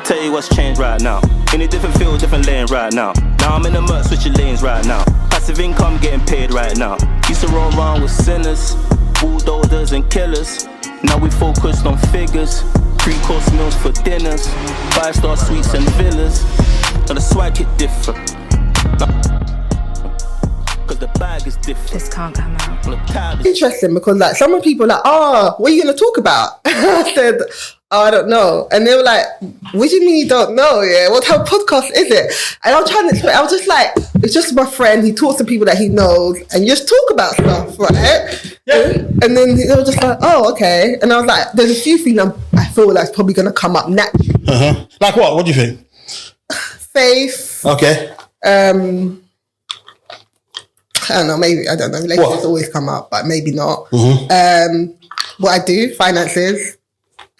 Tell you what's changed right now. In a different field, different lane right now. Now I'm in the murk, switching lanes right now. Passive income getting paid right now. Used to roll around with sinners, bulldozers and killers. Now we focused on figures. 3-course meals for dinners, 5-star suites and villas. Now the swag hit different. Cause the bag is different. This can't come out. Interesting, because like some people are like, oh, what are you gonna talk about? I said, oh, I don't know. And they were like, what do you mean you don't know? Yeah, what type of podcast is it? And I was trying to explain. I was just like, it's just my friend. He talks to people that he knows, and you just talk about stuff, right? Yeah. And then they were just like, oh, okay. And I was like, there's a few things I feel like probably gonna come up naturally. Like what? What do you think? Faith. Okay. I don't know, maybe, I don't know. Relationships always come up, but maybe not. What I do, finances.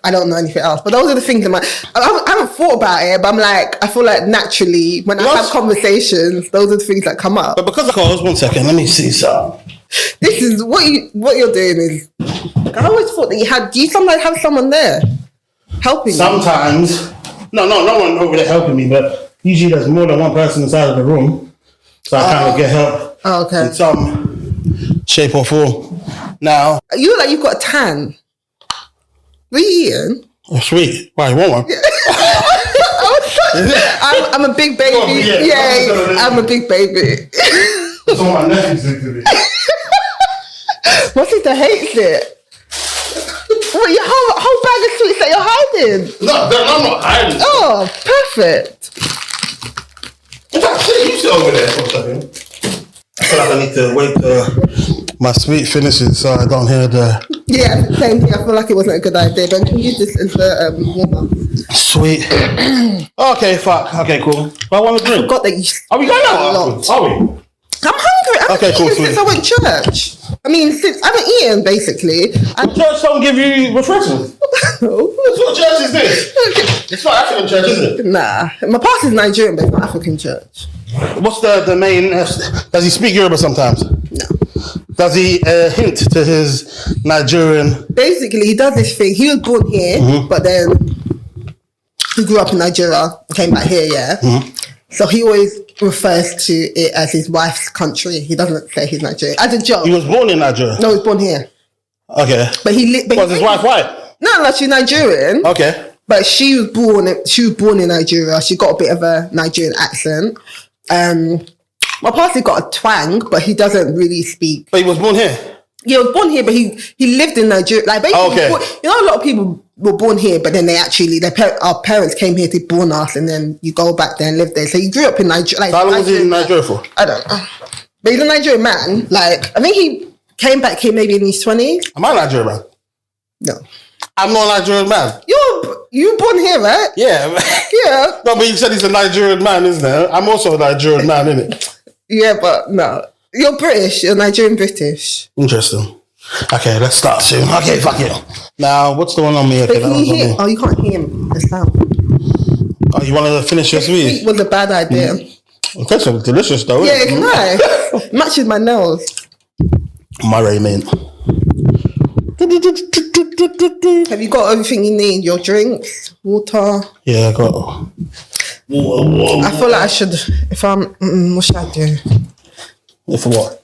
I don't know anything else. But those are the things I haven't thought about it, but I'm like, I feel like naturally, when I have conversations, those are the things that come up. But because of course, 1 second, let me see something. This is what you're doing is, I always thought that do you sometimes have someone there helping sometimes, you? No one over there helping me, but usually there's more than one person inside of the room. So I kind of get help. Oh, okay. In some shape or form. Now, you look like you've got a tan. What are you eating? Oh, sweet. Why, you want one? I'm a big baby. I'm a big baby. That's what my nephew's into me. My sister hates it. What, your whole bag of sweets that you're hiding? No, I'm not hiding. Oh, perfect. In fact, you sit over there for a second. I feel like I need to wait till my sweet finishes so I don't hear the... Yeah, same here. I feel like it wasn't a good idea, but can you use this as a warmer? Sweet. Okay, fuck. Okay, cool. But I want to drink. I forgot that you... Are we going out? Are we? I'm hungry. Okay, cool, since I went to church. I mean, since I haven't eaten, basically. Church don't give you refreshments. What church is this? It's not African church, is it? Nah. My pastor's Nigerian, but it's not African church. What's the main... does he speak Yoruba sometimes? No. Does he hint to his Nigerian... Basically, he does this thing. He was born here, but then he grew up in Nigeria, came back here, yeah? So he always refers to it as his wife's country. He doesn't say he's Nigerian. As a joke. He was born in Nigeria? No, he was born here. Okay. But was his wife white? No, she's Nigerian. Okay. But she was born in Nigeria. She got a bit of a Nigerian accent. My pastor got a twang, but he doesn't really speak. But he was born here? Yeah, he was born here, but he lived in Nigeria. Like basically, you know, a lot of people were born here, but then they actually, our parents came here to born us, and then you go back there and live there. So he grew up in Nigeria. Like, how long was he in Nigeria for? I don't know. But he's a Nigerian man. Like, I think he came back here maybe in his 20s. Am I a Nigerian man? No. I'm not a Nigerian man. You born here, right? Yeah. Yeah. No, but you said he's a Nigerian man, isn't it? I'm also a Nigerian man, innit? Yeah, but no. You're British. You're Nigerian British. Interesting. Okay, let's start soon. Okay, fuck it. Now, what's the one on me? Okay, can you hear? Oh, you can't hear him. The sound. Oh, you want to finish your sweet? It was a bad idea. It tastes delicious though. Yeah, it's nice. Matches my nails. Murray, mate. Have you got everything you need? Your drinks, water? Yeah, I got water. I feel like I should, if I'm, what should I do? For what?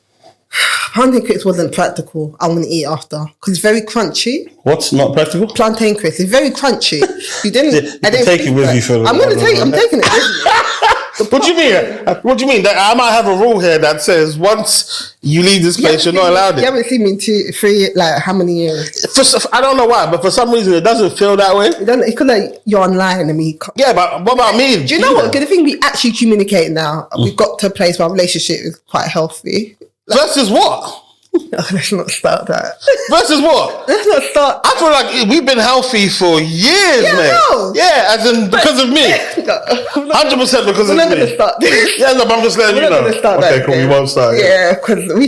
Plantain crisps wasn't practical. I want to eat after because it's very crunchy. What's not practical? Plantain crisps. It's very crunchy. You didn't. I didn't take it with you for. I'm going to take. I'm taking it with me. What do you mean? What do you mean? That I might have a rule here that says once you leave this place, you're not allowed it. You haven't seen me in 2, 3, like how many years? I don't know why, but for some reason it doesn't feel that way. It's because like you're online and we. Yeah, but what about me? Do you know what? The thing we actually communicate now. We've got to a place where our relationship is quite healthy. Versus what? No, let's not start that. Versus what? Let's not start. I feel like we've been healthy for years, man. No. Yeah, as in because of me. 100% because of me. We're not going to start this. Yeah, no, but I'm just letting you know. Okay, cool. We won't start. Yeah, because we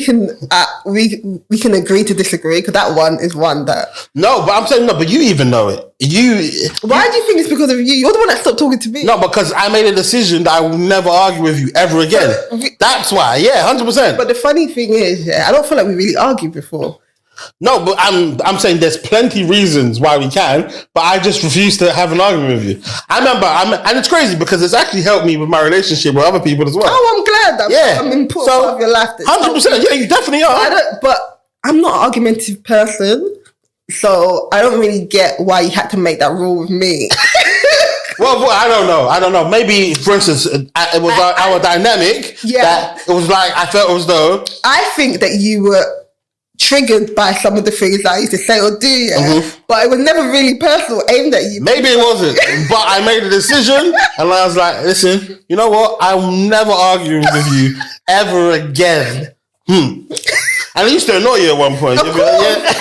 can agree to disagree. Because that one is one that. No, but I'm saying no. But you even know it. Why do you think it's because of you? You're the one that stopped talking to me. No, because I made a decision that I will never argue with you ever again. That's why. Yeah, 100%. But the funny thing is, I don't feel like we really argued before. No, but I'm saying there's plenty reasons why we can, but I just refuse to have an argument with you. I remember, and it's crazy because it's actually helped me with my relationship with other people as well. Oh, I'm glad that I'm important part of your life. 100%. Yeah, you definitely are. But I'm not an argumentative person, so I don't really get why you had to make that rule with me. Well, I don't know. Maybe, for instance, it was our dynamic. Yeah. That it was like, I felt as though... I think that you were triggered by some of the things I used to say or do, but it was never really personal, aimed at you. Maybe it wasn't, but I made a decision, and I was like, listen, you know what? I'm never arguing with you ever again. And I used to annoy you at one point. Of course.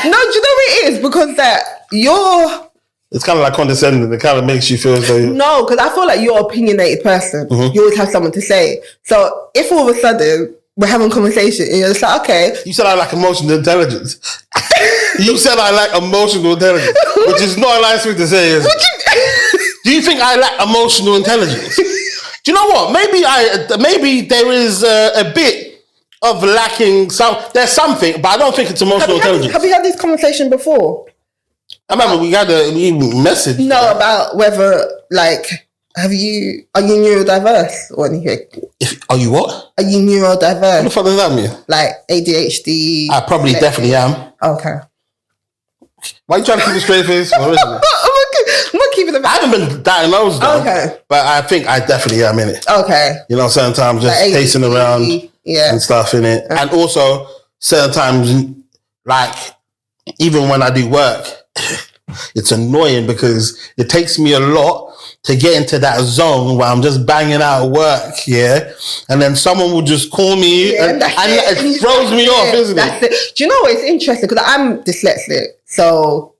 No, do you know what it is? Because that you're... It's kind of like condescending. It kind of makes you feel as though... No, because I feel like you're an opinionated person. You always have something to say. So if all of a sudden we're having a conversation and you're just like, okay. You said I lack emotional intelligence. You said I lack emotional intelligence, which is not a nice thing to say, is it? Do you think I lack emotional intelligence? Do you know what? Maybe there is a bit of lacking. There's something, but I don't think it's emotional intelligence. Have you had this conversation before? I remember we got a message. No, about whether, like, are you neurodiverse or anything? Are you what? Are you neurodiverse? What the fuck does that mean? Like ADHD? I probably definitely am. Okay. Why are you trying to keep a straight face? I'm not keeping it. I haven't been diagnosed though. Okay. But I think I definitely am in it. Okay. You know, certain times just like pacing around and stuff in it. Okay. And also certain times, like, even when I do work, it's annoying because it takes me a lot to get into that zone where I'm just banging out work, and then someone will just call me and it throws me off, isn't it? Do you know what? It's interesting because I'm dyslexic, so...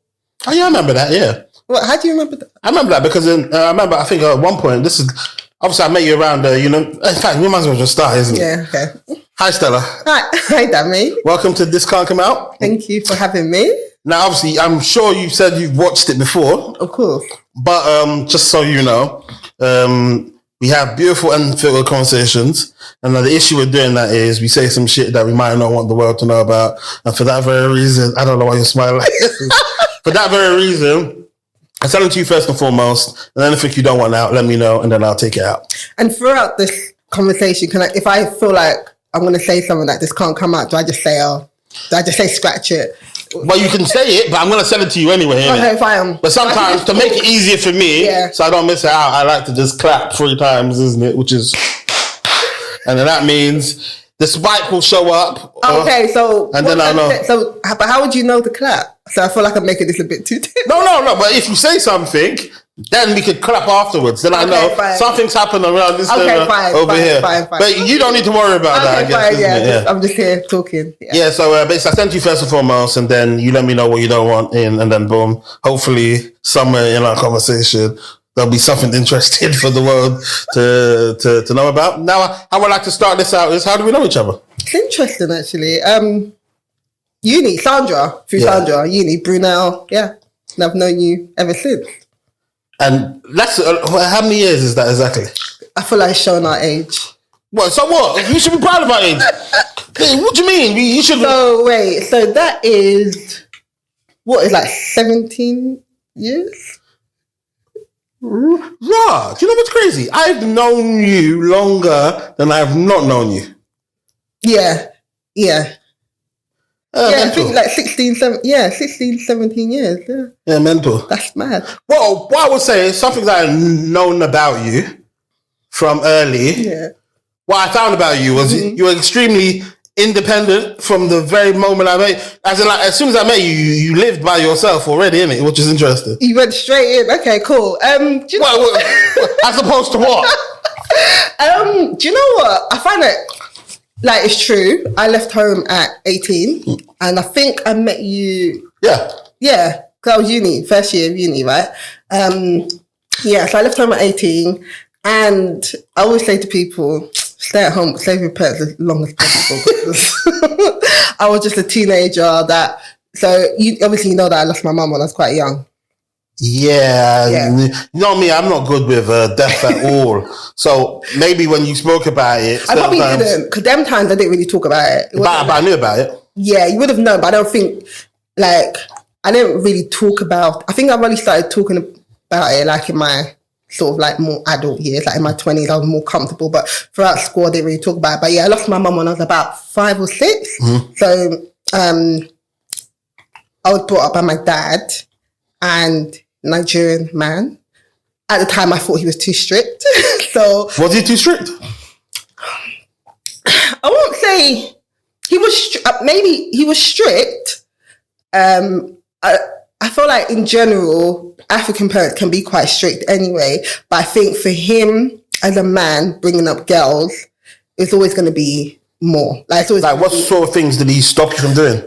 Oh yeah, I remember that, yeah. What? How do you remember that? I remember that because I think at one point, this is... Obviously, I met you around, in fact, we might as well just start, isn't it? Yeah, okay. Hi, Stella. Hi, Dami. Welcome to This Can't Come Out. Thank you for having me. Now, obviously, I'm sure you said you've watched it before. Of course. But just so you know, we have beautiful unfiltered conversations. And the issue with doing that is we say some shit that we might not want the world to know about. And for that very reason, I don't know why you're smiling like this. For that very reason, I tell it to you first and foremost. And anything you don't want out, let me know, and then I'll take it out. And throughout this conversation, if I feel like I'm going to say something that this can't come out, do I just say scratch it? Well, you can say it, but I'm going to send it to you anyway. Okay, fine. But sometimes, to make it easier for me, so I don't miss it out, I like to just clap 3 times, isn't it? Which is... And then that means the spike will show up. Okay, so... And then I'll know. But how would you know the clap? So I feel like I'm making this a bit too... No. But if you say something... Then we could clap afterwards. Then I know something's happened around this over here. Fine. But you don't need to worry about that, I guess. I'm just here talking. Yeah, so basically I sent you first and foremost, and then you let me know what you don't want in, and then boom. Hopefully somewhere in our conversation there'll be something interesting for the world to know about. Now, how I would like to start this out is, how do we know each other? It's interesting, actually. Uni, Sandra, uni, Brunel, and I've known you ever since. And that's how many years is that exactly? I feel like showing our age. What? So what? You should be proud of our age. Hey, what do you mean? You should. So wait. So that is what is like 17 years. Rah. Do you know what's crazy? I've known you longer than I've not known you. Yeah. I think like 16, 17 years. Yeah, mental. That's mad. Well, what I would say is something that I've known about you from early. Yeah. What I found about you was you were extremely independent from the very moment I met. As soon as I met you, you lived by yourself already, innit? Which is interesting. You went straight in. Okay, cool. Do you know as opposed to what? Do you know what? I find it. Like, it's true. I left home at 18 and I think I met you. Yeah. Yeah. Because I was first year of uni, right? So I left home at 18 and I always say to people, stay at home, stay with your parents as long as possible. Because I was just a teenager so you obviously know that I lost my mum when I was quite young. Yeah. You know me, I'm not good with death at all. So maybe when you spoke about it, I probably didn't, because them times I didn't really talk about it. But I knew about it. Yeah, you would have known, but I don't think like, I didn't really talk about, I think I really started talking about it like in my sort of like more adult years, like in my 20s, I was more comfortable, but throughout school, I didn't really talk about it. But yeah, I lost my mum when I was about 5 or 6. So I was brought up by my dad and Nigerian man. At the time, I thought he was too strict. So was he too strict? I won't say he was, maybe he was strict. I feel like in general, African parents can be quite strict anyway, but I think for him as a man bringing up girls, it's always going to be more. Like, it's always like what sort of things did he stop you from doing?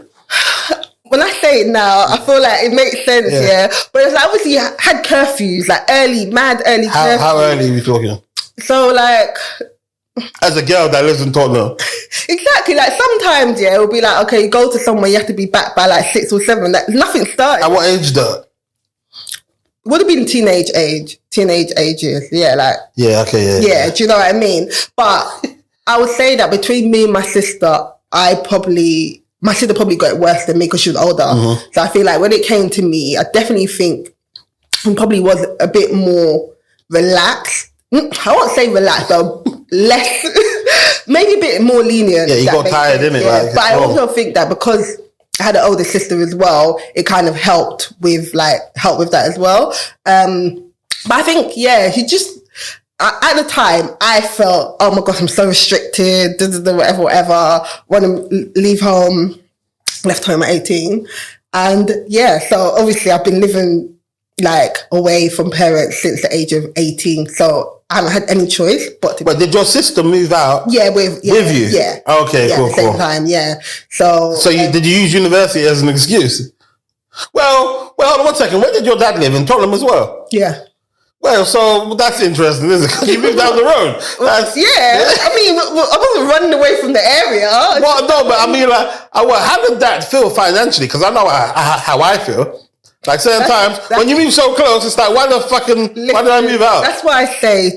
When I say it now, I feel like it makes sense, yeah. But it's like, obviously, you had curfews, like mad early curfews. How early are we talking? So, like... As a girl that lives in Tottenham. Exactly. Like, sometimes, yeah, it'll be like, okay, you go to somewhere, you have to be back by like 6 or 7. Like, nothing started. At what age though? Would have been teenage ages. Yeah, like... Yeah, Yeah, do you know what I mean? But I would say that between me and my sister, my sister probably got it worse than me because she was older. So I feel like when it came to me, I definitely think I probably was a bit more relaxed. I won't say relaxed, but less, maybe a bit more lenient. Yeah, you got tired, didn't it? Yeah. Like, but I also think that because I had an older sister as well, it kind of helped with that as well. But I think, yeah, he just... at the time, I felt, oh my gosh, I'm so restricted, whatever, want to leave home, left home at 18. And yeah, so obviously I've been living like away from parents since the age of 18. So I haven't had any choice but to... But did your sister move out? Yeah, with you? Yeah. Okay, yeah, cool, at the same time, yeah. So did you use university as an excuse? Well, hold on one second. Where did your dad live? In Tottenham as well? Yeah. Well, so that's interesting, isn't it? Because you moved down the road. I mean, I wasn't running away from the area. Well, no, but I mean, like, how did that feel financially? Because I know how I feel. Like, certain times, when you move so close, it's like, why did I move out? That's why I say,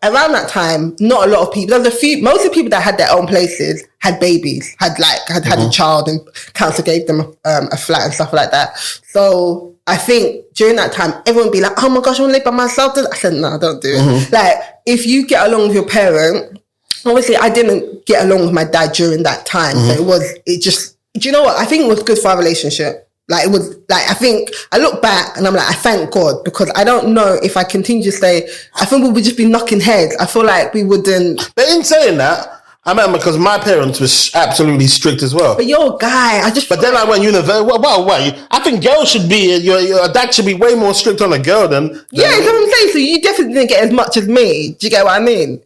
around that time, not a lot of people, most of the people that had their own places had babies, had a child, and council gave them a flat and stuff like that. So I think during that time, everyone would be like, oh my gosh, I want to live by myself. I said, no, don't do it. Like, if you get along with your parent, obviously I didn't get along with my dad during that time. So do you know what? I think it was good for our relationship. Like, it was, like, I think, I look back and I'm like, I thank God, because I don't know if I continue to stay, I think we would just be knocking heads. I feel like we wouldn't. But in saying that, I remember because my parents were absolutely strict as well. But you're a guy. But then I went university. Well, I think girls should be, your dad should be way more strict on a girl than... Yeah, that's what I'm saying. So you definitely didn't get as much as me. Do you get what I mean?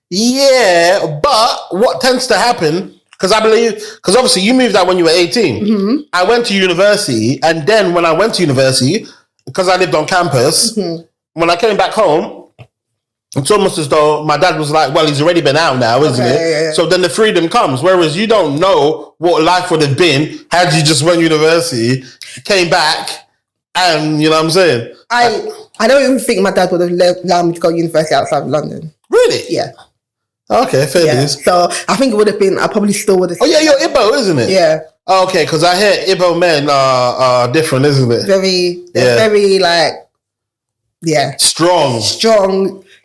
Yeah, but what tends to happen... Because obviously you moved out when you were 18. I went to university, and then when I went to university, because I lived on campus, when I came back home, it's almost as though my dad was like, well, he's already been out now, isn't it? Yeah. So then the freedom comes, whereas you don't know what life would have been had you just went to university, came back, and you know what I'm saying? I don't even think my dad would have allowed me to go to university outside of London. Really? Yeah. Okay, fair news. So I think it would have been, I probably still would have... Oh yeah, you're Igbo, isn't it? Yeah. Okay, because I hear Igbo men are different, isn't it? Very like, yeah. Strong,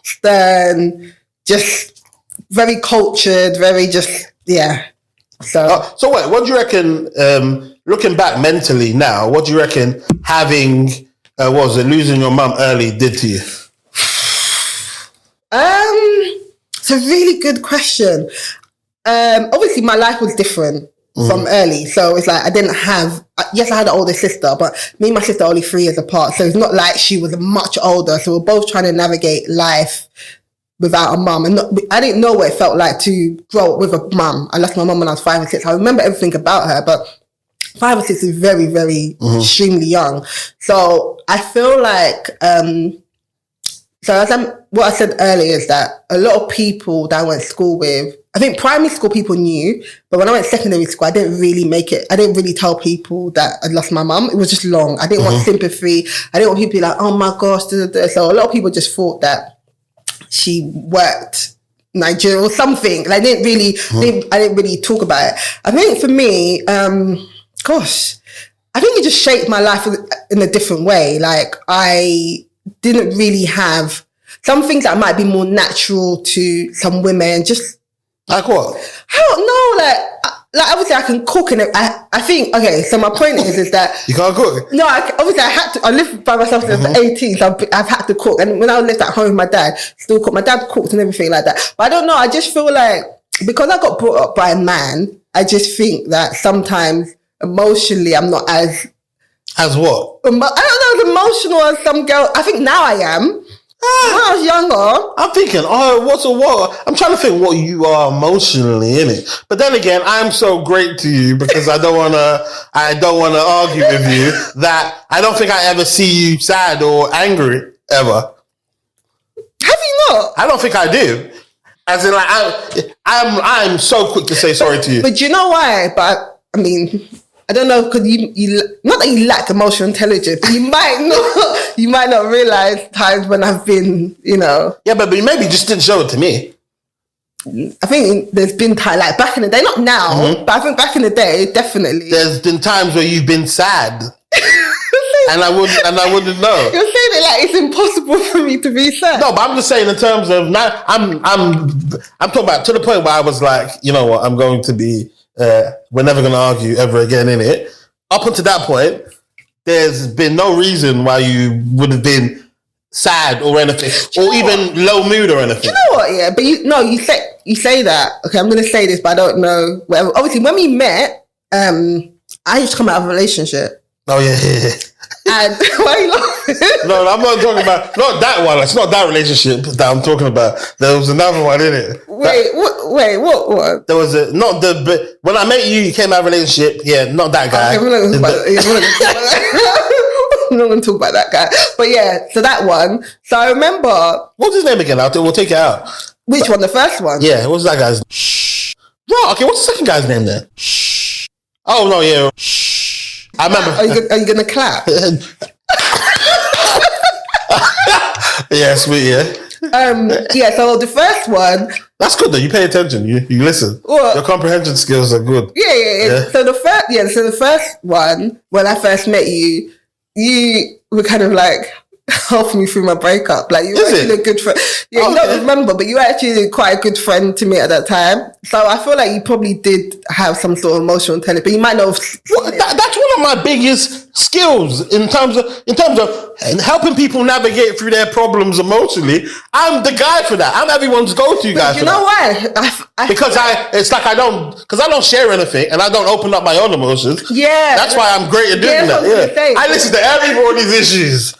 stern, just very cultured, very just, yeah. So wait, what do you reckon, looking back mentally now, what do you reckon having, losing your mum early did to you? It's a really good question. Obviously, my life was different from early. So it's like I didn't have... Yes, I had an older sister, but me and my sister are only 3 years apart. So it's not like she was much older. So we're both trying to navigate life without a mum. And I didn't know what it felt like to grow up with a mum. I lost my mum when I was 5 or 6. I remember everything about her, but 5 or 6 is very, very extremely young. So I feel like... what I said earlier is that a lot of people that I went to school with, I think primary school people knew, but when I went to secondary school, I didn't really make it. I didn't really tell people that I'd lost my mum. It was just long. I didn't want sympathy. I didn't want people to be like, oh my gosh. So a lot of people just thought that she worked Nigeria or something. Like, I didn't really talk about it. I think for me, gosh, I think it just shaped my life in a different way. Like, I didn't really have some things that might be more natural to some women. Just like what? I don't know. Like obviously I can cook, and I think, okay, so my point is that you can't cook. No, obviously I had to. I lived by myself since I was 18, so I've had to cook. And when I lived at home with my dad, still cook. My dad cooked and everything like that. But I don't know. I just feel like because I got brought up by a man, I just think that sometimes emotionally I'm not as what? I don't know, as emotional as some girl. I think now I am. When I was younger, I'm thinking, what? I'm trying to think what you are emotionally, innit? But then again, I'm so great to you because I don't want to argue with you that I don't think I ever see you sad or angry ever. Have you not? I don't think I do. As in, like, I'm so quick to say sorry to you. But you know why? But I mean, I don't know, because you not that you lack emotional intelligence, but you might not realize times when I've been, Yeah, but you maybe just didn't show it to me. I think there's been times, like back in the day, not now, but I think back in the day, definitely. There's been times where you've been sad. and I wouldn't know. You're saying it like it's impossible for me to be sad. No, but I'm just saying in terms of now, I'm talking about to the point where I was like, you know what, I'm going to be. We're never going to argue ever again, innit? Up until that point, there's been no reason why you would have been sad or anything, or even low mood or anything. Do you know what? Yeah, but you say that. Okay, I'm going to say this, but I don't know. Whatever. Obviously, when we met, I used to come out of a relationship. Oh yeah. And why are you laughing? No, I'm not talking about not that one. It's not that relationship that I'm talking about. There was another one in it. What? There was when I met you, you came out of a relationship. Yeah, not that guy. Okay, we're not going to talk about that guy. But yeah, so that one. So I remember. What's his name again? We'll take it out. Which one? The first one? Yeah, what's that guy's name? Shh. Right, okay, what's the second guy's name then? Shh. Oh no, yeah. Shh. I remember. Are you gonna clap? Yeah, sweet, yeah. Yeah, so the first one. That's good though. You pay attention. You listen. What? Your comprehension skills are good. Yeah. So the first one, when I first met you, you were kind of like helping me through my breakup. Like, you were actually a good friend. Yeah, you don't remember, but you were actually quite a good friend to me at that time. So I feel like you probably did have some sort of emotional intelligence, but you might not have. That's one of my biggest skills in terms of helping people navigate through their problems emotionally. I'm the guy for that. I'm everyone's go-to guy. You know why? Because I don't share anything and I don't open up my own emotions. Yeah, that's why I'm great at doing that. Yeah, I listen to everybody's issues.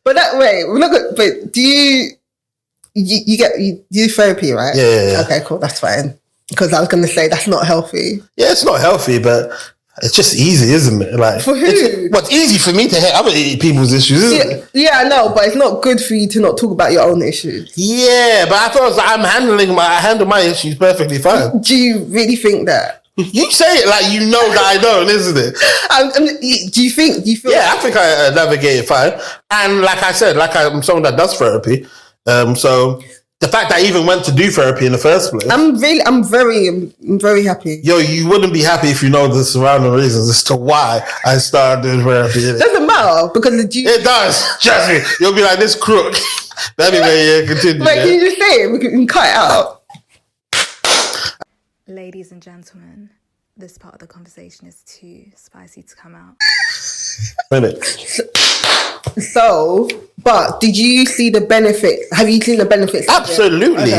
But but do you do therapy, right? Yeah. Okay, cool. That's fine. Because I was going to say that's not healthy. Yeah, it's not healthy, but it's just easy, isn't it? Like, for who? It's easy for me to hit other people's issues, isn't it? Yeah, I know, but it's not good for you to not talk about your own issues. Yeah, but I thought I handle my issues perfectly fine. Do you really think that? You say it like you know that I don't, isn't it? Do you feel? Yeah, I think I navigate it fine. And like I said, I'm someone that does therapy. So the fact that I even went to do therapy in the first place. I'm very happy. Yo, you wouldn't be happy if you know the surrounding reasons as to why I started doing therapy. It doesn't matter because it does. Trust me. You'll be like this crook. But anyway, continue. Wait, can you just say it? We can cut it out. Ladies and gentlemen, this part of the conversation is too spicy to come out. So, but did you see the benefits? Have you seen the benefits? Absolutely.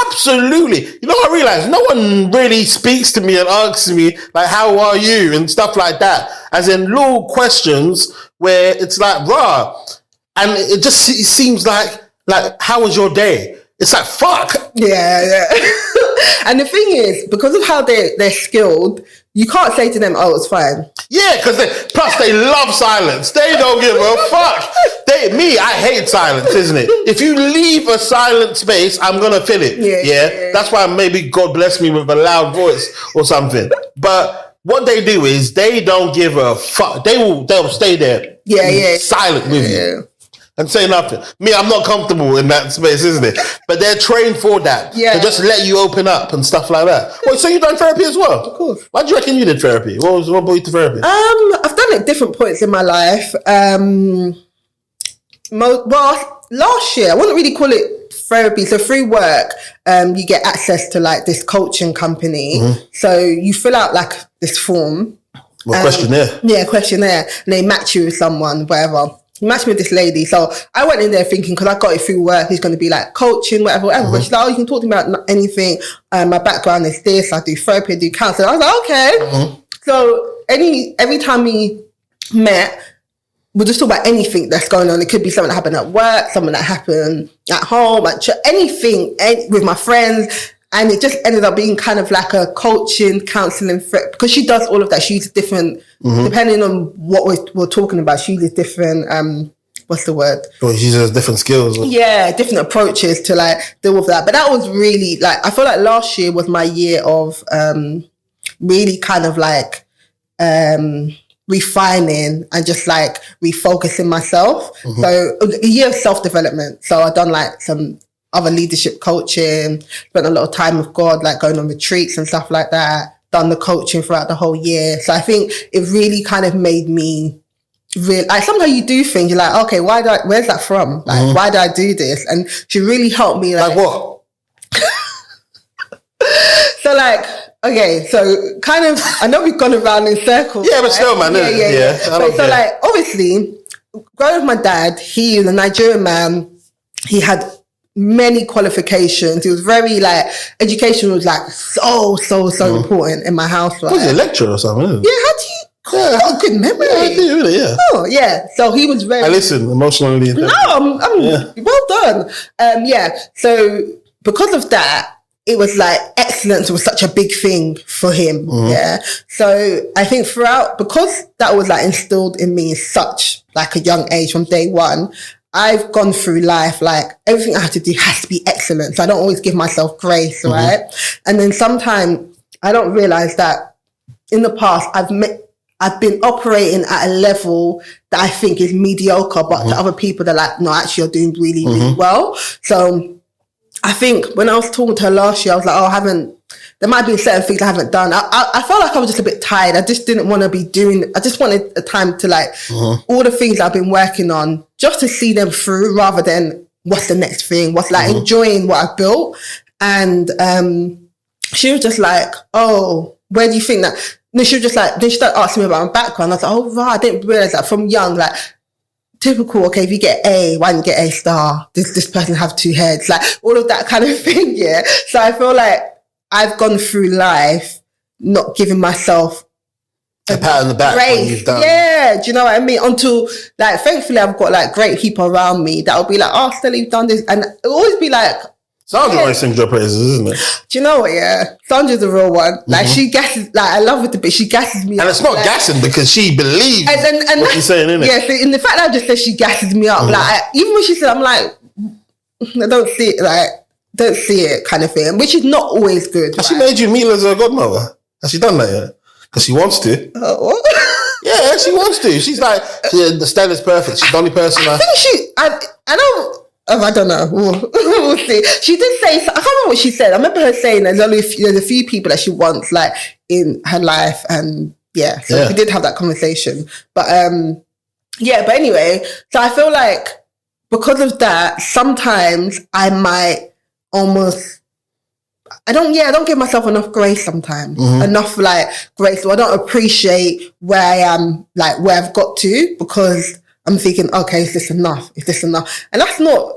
Absolutely. You know what I realized? No one really speaks to me and asks me, like, how are you? And stuff like that. As in little questions where it's like, rah. And it seems like, how was your day? It's like, fuck. Yeah. And the thing is, because of how they're skilled, you can't say to them, oh, it's fine. Yeah, because they love silence. They don't give a fuck. I hate silence, isn't it? If you leave a silent space, I'm going to fill it. Yeah. That's why maybe God bless me with a loud voice or something. But what they do is they don't give a fuck. They'll stay there. Yeah. Silent with you. and say nothing. Me, I'm not comfortable in that space, isn't it? But they're trained for that. Yeah. To just let you open up and stuff like that. Wait, so you done therapy as well? Of course. Why do you reckon you did therapy? What brought you to therapy? I've done it at different points in my life. Well, last year, I wouldn't really call it therapy. So through work, you get access to like this coaching company. So you fill out like this form. Questionnaire? Yeah, questionnaire. And they match you with someone, whatever. You match me with this lady. So I went in there thinking, because I got it through work, he's going to be like coaching, whatever. But she's like, oh, you can talk to me about anything. My background is this. I do therapy, I do counseling. I was like, okay. So every time we met, we'll just talk about anything that's going on. It could be something that happened at work, something that happened at home, at church, anything with my friends. And it just ended up being kind of like a coaching, counselling, because she does all of that. She uses different, depending on what we're talking about, she uses different, what's the word? Well, she uses different skills. Yeah, different approaches to like deal with that. But that was really like, I feel like last year was my year of really kind of like refining and just like refocusing myself. So a year of self-development. So I've done like some other leadership coaching, spent a lot of time with God, like going on retreats and stuff like that, done the coaching throughout the whole year. So I think it really kind of made me real. Like sometimes you do things, you're like, okay, where's that from? Like, why did I do this? And she really helped me. Like what? So like, okay, so kind of, I know we've gone around in circles. Yeah, but still, man. Yeah. So like, obviously, growing with my dad, he is a Nigerian man. He had many qualifications. He was very like, education was like so important in my house. Right? Was he a lecturer or something? Isn't it? Yeah, how do you? Oh, good memory. Yeah, I do, really, yeah. Oh, yeah. So he was very. I listen emotionally. No, I'm well done. Yeah. So because of that, it was like excellence was such a big thing for him. Yeah. So I think because that was like instilled in me such like a young age from day one, I've gone through life, like everything I have to do has to be excellent. So I don't always give myself grace, right? And then sometimes I don't realize that in the past I've been operating at a level that I think is mediocre, but to other people they're like, no, actually you're doing really, really well. So I think when I was talking to her last year, I was like, there might be certain things I haven't done. I felt like I was just a bit tired. I just didn't want to be I just wanted a time to like, all the things I've been working on, just to see them through rather than what's the next thing, what's like enjoying what I've built. And she was just like, oh, where do you think that? And she was just like, then she started asking me about my background. I was like, oh, right, I didn't realize that from young, like, typical, okay, if you get A, why didn't you get A star? Does this person have two heads? Like, all of that kind of thing, yeah. So I feel like I've gone through life not giving myself a pat on the back when you've done. Yeah, do you know what I mean? Until, like, thankfully I've got, like, great people around me that will be like, oh, Stella, you've done this. And it'll always be like, Sandra always sings your praises, isn't it? Do you know what, yeah? Sandra's the real one. Like, she gasses, like, I love it a bit. She gasses me up. And it's not like, gassing because she believes what you're saying, innit? Yeah, so in the fact that I just said she gasses me up, like, even when she said, I'm like, I don't see it kind of thing, which is not always good. Has she made you meal as her godmother? Has she done that yet? Because she wants to. What? Yeah, she wants to. She's like, the Stella's perfect. She's the only person I think I don't know. We'll see. She did say, I can't remember what she said. I remember her saying there's a few people that she wants like in her life, and yeah, so we did have that conversation. But but anyway, so I feel like because of that, sometimes I might almost I don't give myself enough grace sometimes. Enough like grace, or I don't appreciate where I am, like where I've got to, because I'm thinking, okay, is this enough? Is this enough? And that's not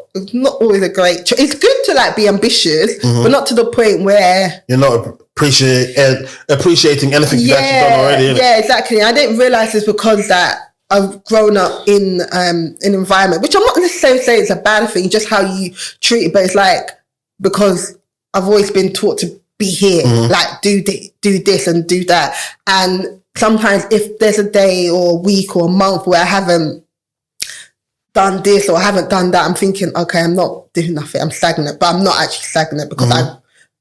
always a great it's good to like be ambitious, but not to the point where you're not appreciating anything you've actually done already. Innit? Yeah, exactly. I didn't realise this because that I've grown up in an environment, which I'm not necessarily saying it's a bad thing, just how you treat it, but it's like because I've always been taught to be here, like do this and do that. And sometimes if there's a day or a week or a month where I haven't done this or I haven't done that, I'm thinking, okay, I'm not doing nothing, I'm stagnant. But I'm not actually stagnant because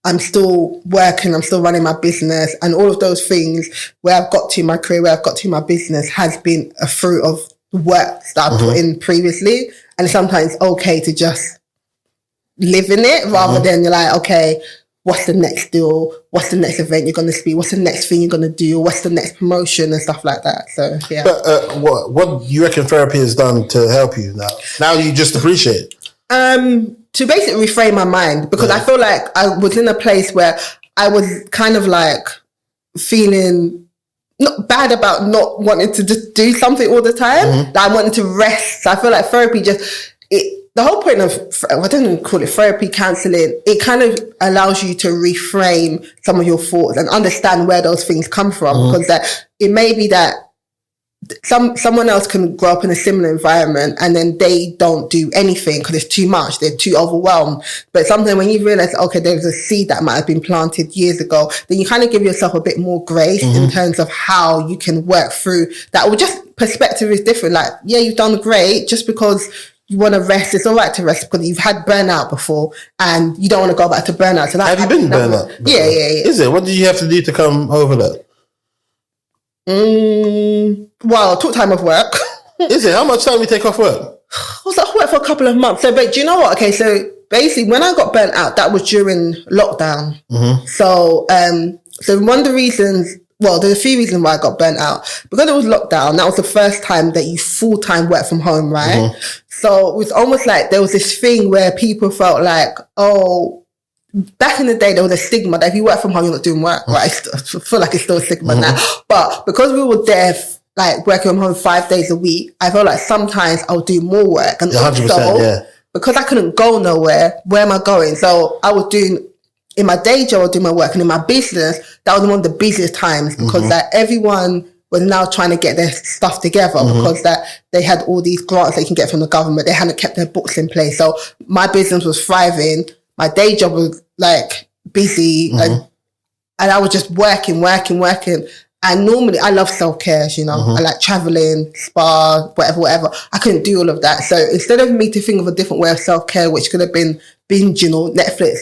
I'm still working, I'm still running my business, and all of those things where I've got to my career, where I've got to my business has been a fruit of work that I put in previously. And sometimes it's okay to just live in it rather than you're like, okay, what's the next deal? What's the next event you're going to speak? What's the next thing you're going to do? What's the next promotion and stuff like that? So, yeah. But what do you reckon therapy has done to help you now? Now you just appreciate it? To basically reframe my mind, because I feel like I was in a place where I was kind of like feeling not bad about not wanting to just do something all the time. Like I wanted to rest. So I feel like therapy the whole point of, I don't even call it therapy, counselling, it kind of allows you to reframe some of your thoughts and understand where those things come from. Because that it may be that someone else can grow up in a similar environment and then they don't do anything because it's too much, they're too overwhelmed. But sometimes when you realize, okay, there's a seed that might have been planted years ago, then you kind of give yourself a bit more grace in terms of how you can work through that. Or just perspective is different. Like, yeah, you've done great. Just because you want to rest, it's all right to rest because you've had burnout before and you don't want to go back to burnout. So have you been burnout? Yeah. Is it? What did you have to do to come over that? Well, took time off work. Is it? How much time you take off work? I was off work for a couple of months. So, but do you know what? Okay, so basically when I got burnt out, that was during lockdown. So, so one of the reasons, well, there's a few reasons why I got burnt out. Because it was lockdown, that was the first time that you full-time work from home, right? So it was almost like there was this thing where people felt like, oh, back in the day, there was a stigma that if you work from home, you're not doing work, right? I feel like it's still a stigma now. But because we were there, like working from home 5 days a week, I felt like sometimes I'll do more work. And 100%, because I couldn't go nowhere, where am I going? So I was doing, in my day job, I was doing my work. And in my business, that was one of the busiest times because like everyone was now trying to get their stuff together because that they had all these grants they can get from the government. They hadn't kept their books in place. So my business was thriving. My day job was like busy and I was just working. And normally I love self-care, you know, I like traveling, spa, whatever. I couldn't do all of that. So instead of me to think of a different way of self-care, which could have been binging or Netflix,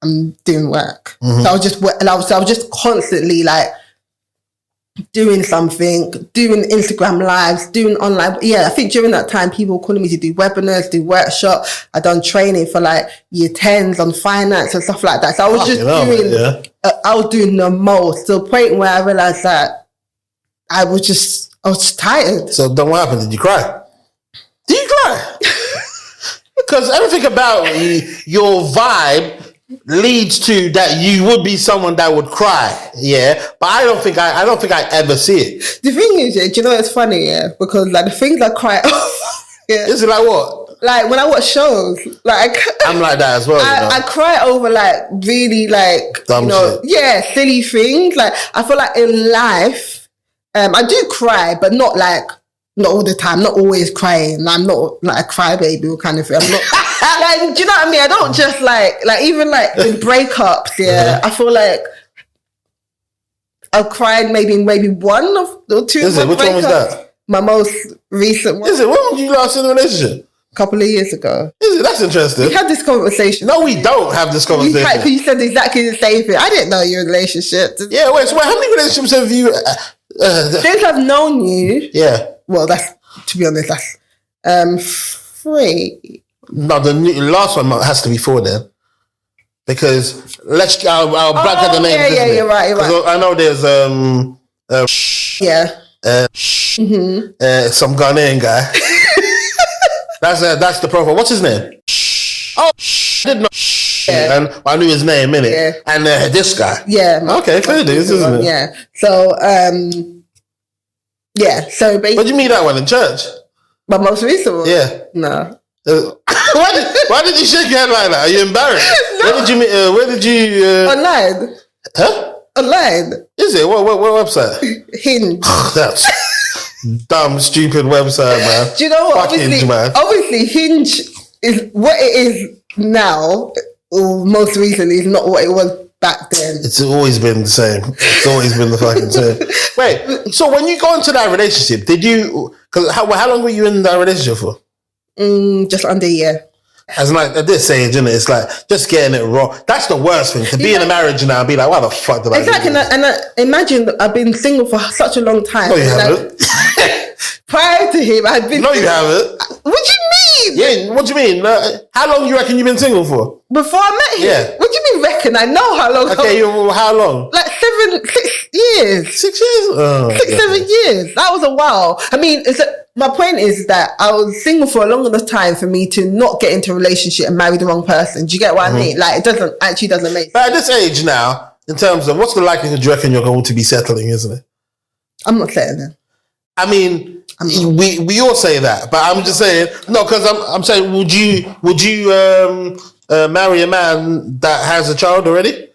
I'm doing work. So I was just constantly like doing something, doing Instagram lives, doing online. Yeah, I think during that time, people were calling me to do webinars, do workshops. I done training for like year 10s on finance and stuff like that. So I was I was doing the most to the point where I realized that I was just tired. So then what happened? Did you cry? Did you cry? Because everything about your vibe leads to that you would be someone that would cry, but I don't think I ever see it. The thing is, do you know it's funny, because like the things I cry over, is it like what? Like when I watch shows, like I'm like that as well. I cry over like really like dumb shit. Silly things. Like I feel like in life, I do cry, but not all the time, not always crying. I'm not like a crybaby or kind of thing. I'm not like, do you know what I mean? I don't just like even like in breakups, I feel like I've cried maybe one or two. Is it? Which one was that? My most recent one. Is it? When was you last in a relationship? A couple of years ago. Is it? That's interesting. We had this conversation. No, we don't have this conversation. You said exactly the same thing. I didn't know you were in a relationship. Yeah, wait, so how many relationships have you... Since I've known you... Yeah. Well, that's, to be honest, that's 3. No, the last one has to be 4 then. Because I'll blank at the name. Yeah, you're right. I know there's some Ghanaian guy. That's the profile. What's his name? Oh, I didn't know. Yeah. And I knew his name, innit? Yeah. And this guy. Yeah. Okay, fair dues, isn't it? Yeah. So, so basically. Where'd you meet that one in church? My most recent one? Yeah. No. Why did you shake your head like that? Are you embarrassed? No. Where did you Online. Huh? Online. Is it? What website? Hinge. That's dumb, stupid website, man. Do you know what? Obviously, Hinge is what it is now, or most recently, is not what it was back then. It's always been the same. It's always been the fucking same. Wait, so when you go into that relationship, did you... Because how long were you in that relationship for? Just under a year. As like at this age, isn't it? It's like just getting it wrong. That's the worst thing. To be in a marriage now and be like, why the fuck did I do this? And I imagine I've been single for such a long time. Oh, you haven't? Prior to him, I had been. No, you haven't. What do you mean? Yeah, what do you mean? How long you reckon you've been single for? Before I met him? Yeah. What do you mean reckon? I know how long. Okay, how long? Like 6 years. 6 years? Oh, 7 years. That was a while. I mean, my point is that I was single for a long enough time for me to not get into a relationship and marry the wrong person. Do you get what I mean? Like, it doesn't make sense. But at this age now, in terms of what's the likelihood you reckon you're going to be settling, isn't it? I'm not settling. I mean, we all say that, but I'm just saying, no, because I'm saying, would you marry a man that has a child already?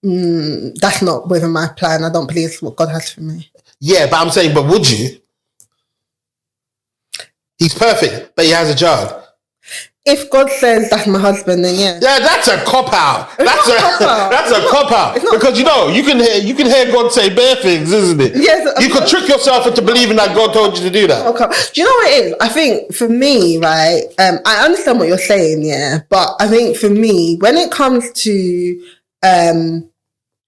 That's not within my plan. I don't believe it's what God has for me. Yeah, but I'm saying, but would you? He's perfect, but he has a child. If God says that's my husband, then yeah. Yeah, that's a cop out. That's a cop out. Because you can hear God say bare things, isn't it? Yes. You could trick yourself into believing that God told you to do that. Okay. Do you know what it is? I think for me, right, I understand what you're saying, yeah, but I think for me, when it comes to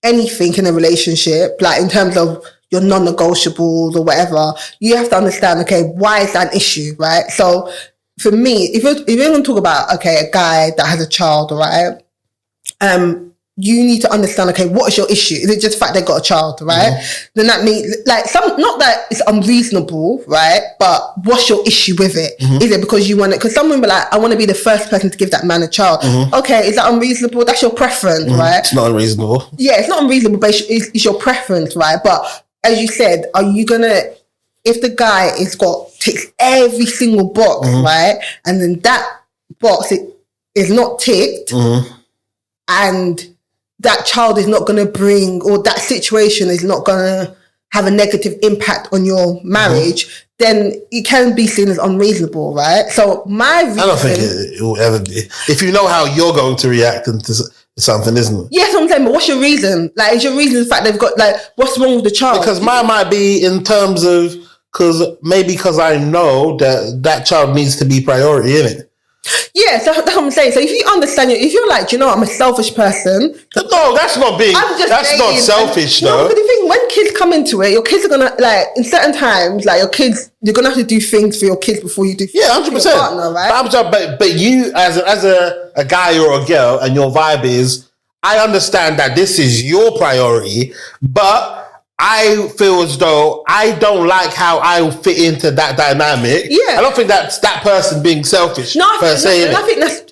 anything in a relationship, like in terms of your non-negotiables or whatever, you have to understand, okay, why is that an issue, right? So for me, if you're going to talk about, okay, a guy that has a child, right, you need to understand, okay, what is your issue? Is it just the fact they got a child, right? Mm-hmm. Then that means, like, not that it's unreasonable, right? But what's your issue with it? Mm-hmm. Is it because you want it? Because some women are like, I want to be the first person to give that man a child. Mm-hmm. Okay, is that unreasonable? That's your preference, right? It's not unreasonable. Yeah, it's not unreasonable, but it's your preference, right? But as you said, are you going to, if the guy ticks every single box, right? And then that box is not ticked, and that child is not going to bring, or that situation is not going to have a negative impact on your marriage, then it can be seen as unreasonable, right? So my reason... I don't think it will ever be. If you know how you're going to react to something, isn't it? Yes, I'm saying, but what's your reason? Like, is your reason the fact they've got, like, what's wrong with the child? Because mine might be in terms of, because I know that child needs to be priority, innit? Yeah, so that's what I'm saying. So if you understand, if you're like, I'm a selfish person. No, that's not being. That's not selfish, though. No, but the thing, when kids come into it, your kids are gonna, like, in certain times, like, your kids, you're gonna have to do things for your kids before you do. Yeah, 100%. Partner, right? But you as a guy or a girl, and your vibe is, I understand that this is your priority, but I feel as though I don't like how I fit into that dynamic. Yeah. I don't think that's that person being selfish. No, I think that's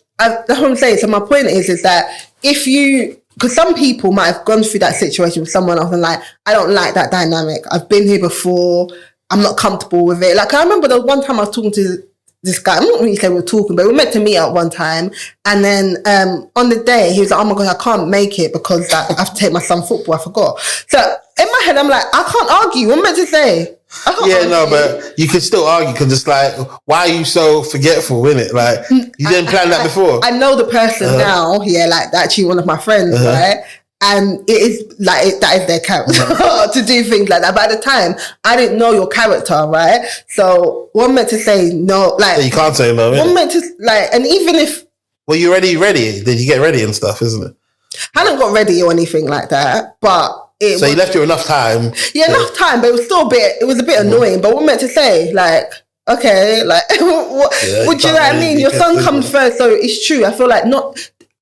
what I'm saying. So my point is that because some people might have gone through that situation with someone else and like, I don't like that dynamic. I've been here before. I'm not comfortable with it. Like, I remember the one time I was talking to this guy, I'm not really saying we were talking, but we were meant to meet up one time. And then on the day, he was like, oh my God, I can't make it because I have to take my son football. I forgot. So in my head, I'm like, I can't argue. What am I meant to say? But you can still argue because it's like, why are you so forgetful, innit? Like, you didn't plan that before. I know the person now, like actually one of my friends, right? And it is like, that is their character to do things like that. But at the time, I didn't know your character, right? So one meant to say no, like... Yeah, you can't say no, one meant to, like, and even if... Well, you ready? Did you get ready and stuff, isn't it? I hadn't got ready or anything like that, but... you left you enough time. Yeah, enough time, but it was still a bit annoying. But what meant to say, like, okay, like, what do you know what I mean? Your son comes first, so it's true. I feel like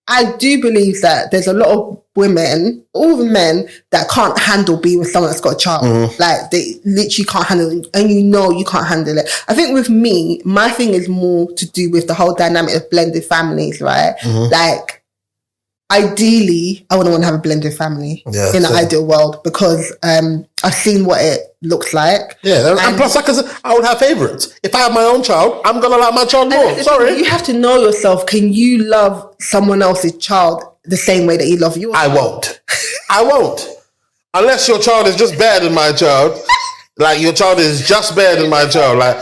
I do believe that there's a lot of women, all the men, that can't handle being with someone that's got a child. Like, they literally can't handle it, and you can't handle it. I think with me, my thing is more to do with the whole dynamic of blended families, right? Like, ideally, I wouldn't want to have a blended family in an ideal world because I've seen what it looks like. Yeah, and plus, I would have favourites. If I have my own child, I'm going to like my child more. Sorry. You have to know yourself. Can you love someone else's child the same way that you love yours? I won't. Unless your child is just better than my child. Like, your child is just better than my child. Like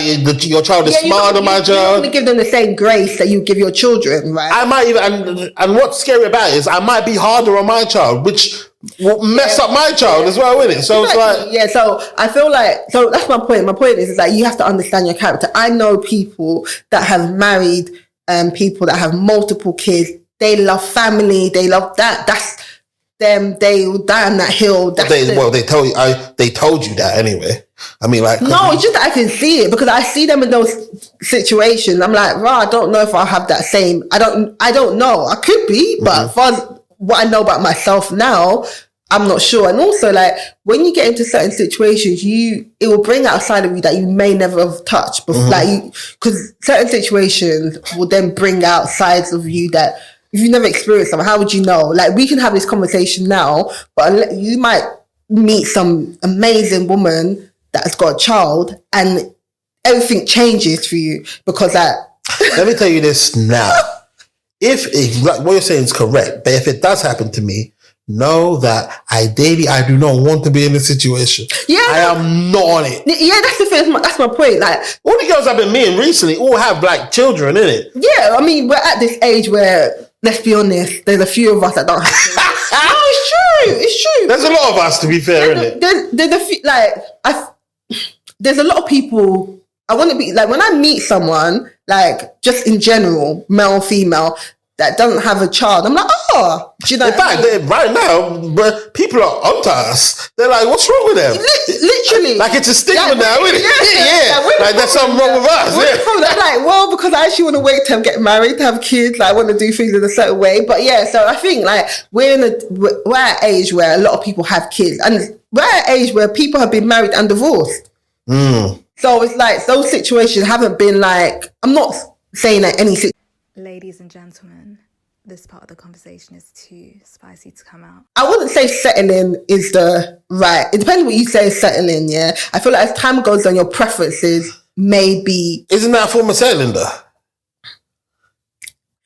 your child is smarter than my child. You're not going to give them the same grace that you give your children, right? I might even, and what's scary about it is I might be harder on my child, which will mess up my child as well, isn't it? So it's like... Yeah, so I feel like... So that's my point. My point is that you have to understand your character. I know people that have married people that have multiple kids. They love family. They love that. they will die on that hill. They told you that anyway. I mean, like, no, it's just that I can see it because I see them in those situations. I'm like, I don't know if I'll have that same. I don't know. I could be, but as far as what I know about myself now, I'm not sure. And also, like, when you get into certain situations, it will bring out a side of you that you may never have touched before. Because certain situations will then bring out sides of you that if you never experienced them, how would you know? Like, we can have this conversation now, but you might meet some amazing woman that has got a child and everything changes for you because that. Let me tell you this now. If like what you're saying is correct, but if it does happen to me, know that ideally I do not want to be in this situation. Yeah, I am not on it. Yeah, that's the thing. That's my point. Like, all the girls I've been meeting recently all have like children in it. Yeah, I mean, we're at this age where, let's be honest, there's a few of us that don't have children. No, it's true. It's true. There's a lot of us, to be fair, isn't it? There's a few, there's a lot of people. I want to be like, when I meet someone, like, just in general, male, female, that doesn't have a child, I'm like, do you know? In fact, right now, but people are onto us. They're like, what's wrong with them? Literally, like it's a stigma now, isn't it? Yeah. Like there's something wrong with us. I'm like, well, because I actually want to wait to get married, to have kids. Like, I want to do things in a certain way. But yeah, so I think like we're at an age where a lot of people have kids, and we're at an age where people have been married and divorced. So it's like those situations haven't been like. I'm not saying that any. Ladies and gentlemen, this part of the conversation is too spicy to come out. I wouldn't say settling is the right. It depends what you say is settling, yeah? I feel like as time goes on, your preferences may be... Isn't that a form of settling, though?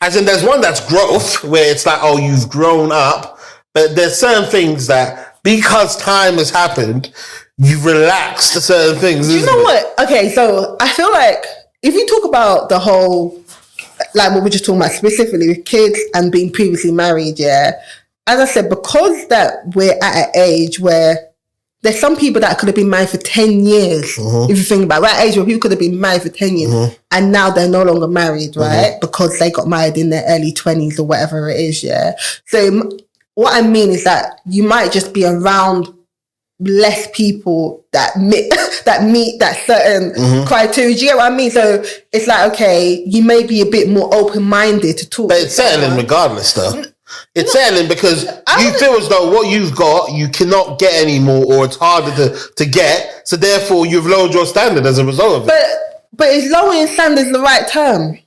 As in, there's one that's growth, where it's like, oh, you've grown up. But there's certain things that, because time has happened, you've relaxed to certain things. Do you know what? Okay, so I feel like if you talk about the whole... like what we're just talking about specifically with kids and being previously married, yeah. As I said, because that we're at an age where there's some people that could have been married for 10 years. If you think about it, we're at an age where people could have been married for 10 years and now they're no longer married, right? Because they got married in their early 20s or whatever it is, yeah. So what I mean is that you might just be around less people that meet that certain criteria. Do you get what I mean? So it's like, okay, you may be a bit more open-minded to talk. But it's settling regardless, though. It's settling because you feel as though what you've got, you cannot get anymore, or it's harder to get. So therefore, you've lowered your standard as a result of it. But is lowering standards the right term?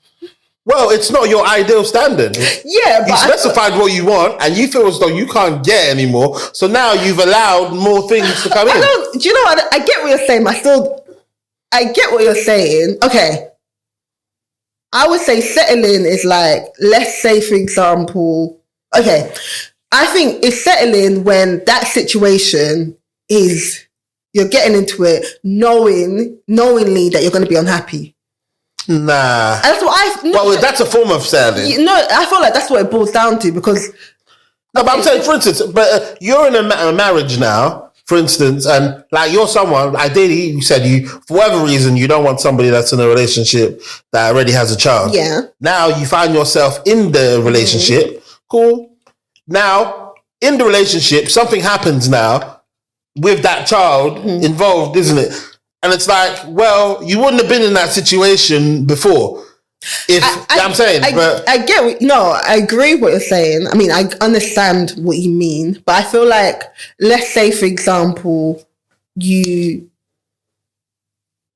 Well, it's not your ideal standard. Yeah, but you specified what you want, and you feel as though you can't get anymore. So now you've allowed more things to come in. Do you know what? I get what you're saying. I get what you're saying. Okay, I would say settling is like, let's say, for example, okay, I think it's settling when that situation is you're getting into it knowingly that you're going to be unhappy. Nah. That's what well, that's a form of settling. No, I feel like that's what it boils down to because... No, but I'm saying, for instance, you're in a marriage now, for instance, and like you're someone, ideally, you said for whatever reason, you don't want somebody that's in a relationship that already has a child. Yeah. Now you find yourself in the relationship. Cool. Now, in the relationship, something happens now with that child involved, isn't it? And it's like, well, you wouldn't have been in that situation before. I get I agree with what you're saying. I mean, I understand what you mean, but I feel like, let's say, for example, so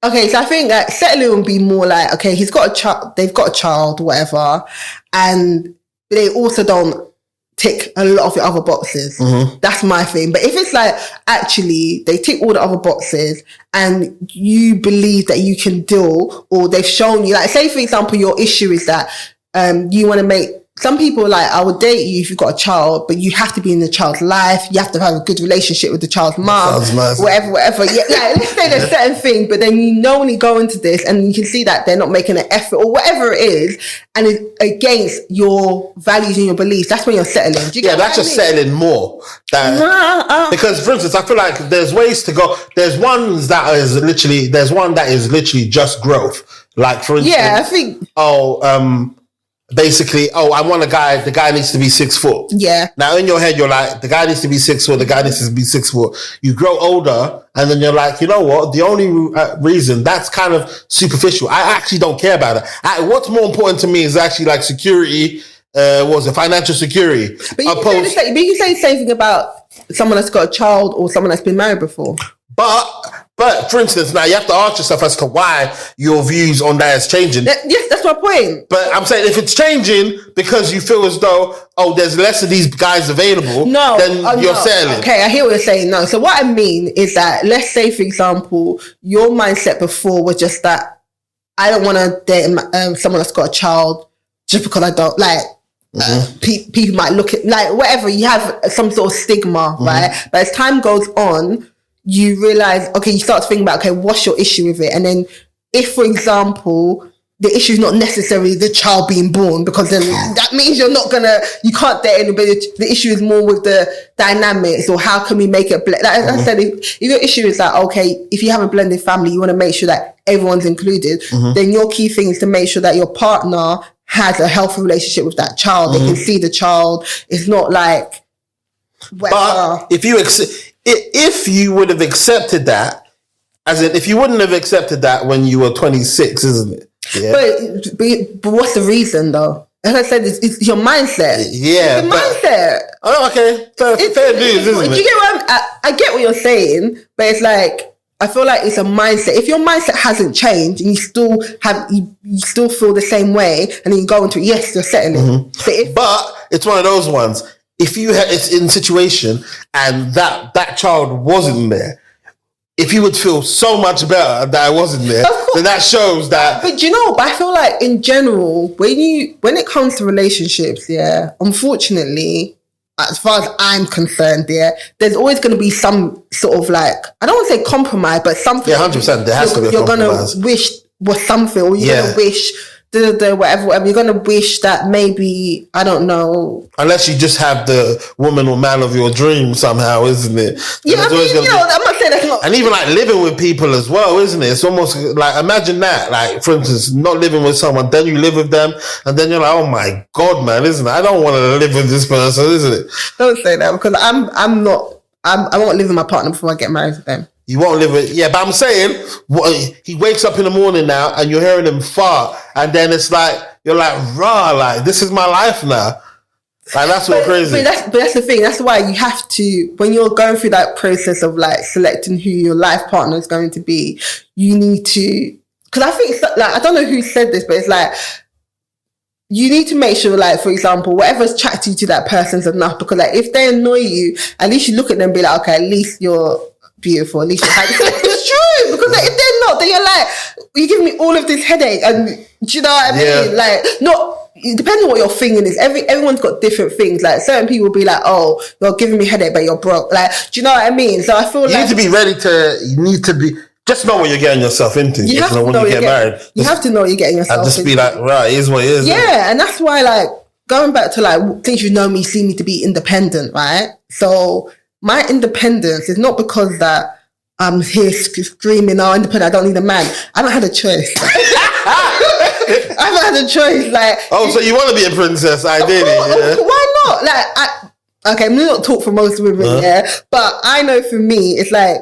I think that settling would be more like, okay, he's got a child, they've got a child, whatever, and they also don't tick a lot of the other boxes. That's my thing. But if it's like, actually, they tick all the other boxes and you believe that you can deal, or they've shown you, like, say, for example, your issue is that you want to make, some people like, I would date you if you've got a child, but you have to be in the child's life. You have to have a good relationship with the child's mom, whatever. Yeah, let's say there's certain thing, but then you knowingly go into this and you can see that they're not making an effort or whatever it is, and it's against your values and your beliefs. That's when you're settling. Do you get that's just settling more. Because, for instance, I feel like there's ways to go. There's one that is literally just growth. Like, for instance, I think. basically, I want a guy, the guy needs to be 6 foot. Yeah. Now in your head, you're like, the guy needs to be 6 foot, the guy needs to be 6 foot. You grow older and then you're like, you know what? The only reason, that's kind of superficial. I actually don't care about it. What's more important to me is actually like security, financial security. But you can say the same thing about someone that's got a child or someone that's been married before. But for instance, now you have to ask yourself as to why your views on that is changing. Yes, that's my point. But I'm saying if it's changing because you feel as though, there's less of these guys available, then you're settling. Okay, I hear what you're saying. No, so what I mean is that, let's say, for example, your mindset before was just that I don't want to date someone that's got a child just because I don't like. People might look at like whatever, you have some sort of stigma, right? But as time goes on, you realize, okay, you start to think about, okay, what's your issue with it? And then if, for example, the issue is not necessarily the child being born, because then that means you can't date anybody. The issue is more with the dynamics, or how can we make it like I said, if your issue is that, okay, if you have a blended family, you want to make sure that everyone's included, then your key thing is to make sure that your partner has a healthy relationship with that child. They can see the child. It's not like whatever. But if you would have accepted that, as in, if you wouldn't have accepted that when you were 26, isn't it? Yeah. But what's the reason though? As I said, it's your mindset. Yeah. It's the mindset. Oh, okay. Fair dues, isn't it? Do you get what I get what you're saying, but it's like, I feel like it's a mindset. If your mindset hasn't changed and you still feel the same way, and then you go into it, yes, you're settling. But it's one of those ones. If it's in a situation and that child wasn't there, if you would feel so much better that I wasn't there, then that shows that. But you know, I feel like in general, when it comes to relationships, unfortunately, as far as I'm concerned, there's always going to be some sort of like, I don't want to say compromise, but something. Yeah, 100%. There has to be a compromise. You're going to wish was something, or you're going to wish whatever. You're going to wish that maybe, I don't know. Unless you just have the woman or man of your dream somehow, isn't it? Yeah, I'm not saying that's not. And even like living with people as well, isn't it? It's almost like, imagine that. Like, for instance, not living with someone, then you live with them, and then you're like, oh my God, man, isn't it? I don't want to live with this person, isn't it? Don't say that, because I won't live with my partner before I get married with them. You won't live with, but I'm saying, he wakes up in the morning now and you're hearing him fart, and then it's like, you're like, rah, like, this is my life now. Like, that's what crazy. But that's the thing. That's why you have to, when you're going through that process of like selecting who your life partner is going to be, you need to, because I think, like, I don't know who said this, but it's like, you need to make sure, like, for example, whatever's attracted you to that person's enough, because like, if they annoy you, at least you look at them and be like, okay, at least you're beautiful, at least you're happy. It's true, because like, if they're not, then you're like, you're giving me all of this headache, and do you know what I mean? Like, not, depending on what your thinking is, everyone's got different things. Like, certain people will be like, oh, you're giving me headache, but you're broke. Like, do you know what I mean? So I feel you need to be ready to, just know what you're getting yourself into. You have to know when you get married. You have to know what you're getting yourself into. And just be like, right, it is what it is. Yeah, and that's why, like, going back to like, things see me to be independent, right? So my independence is not because that I'm here screaming, oh, independent, I don't need a man. I haven't had a choice. I haven't had a choice. Like, so you want to be a princess, ideally? Why not? Like, I'm not talk for most women, but I know for me, it's like,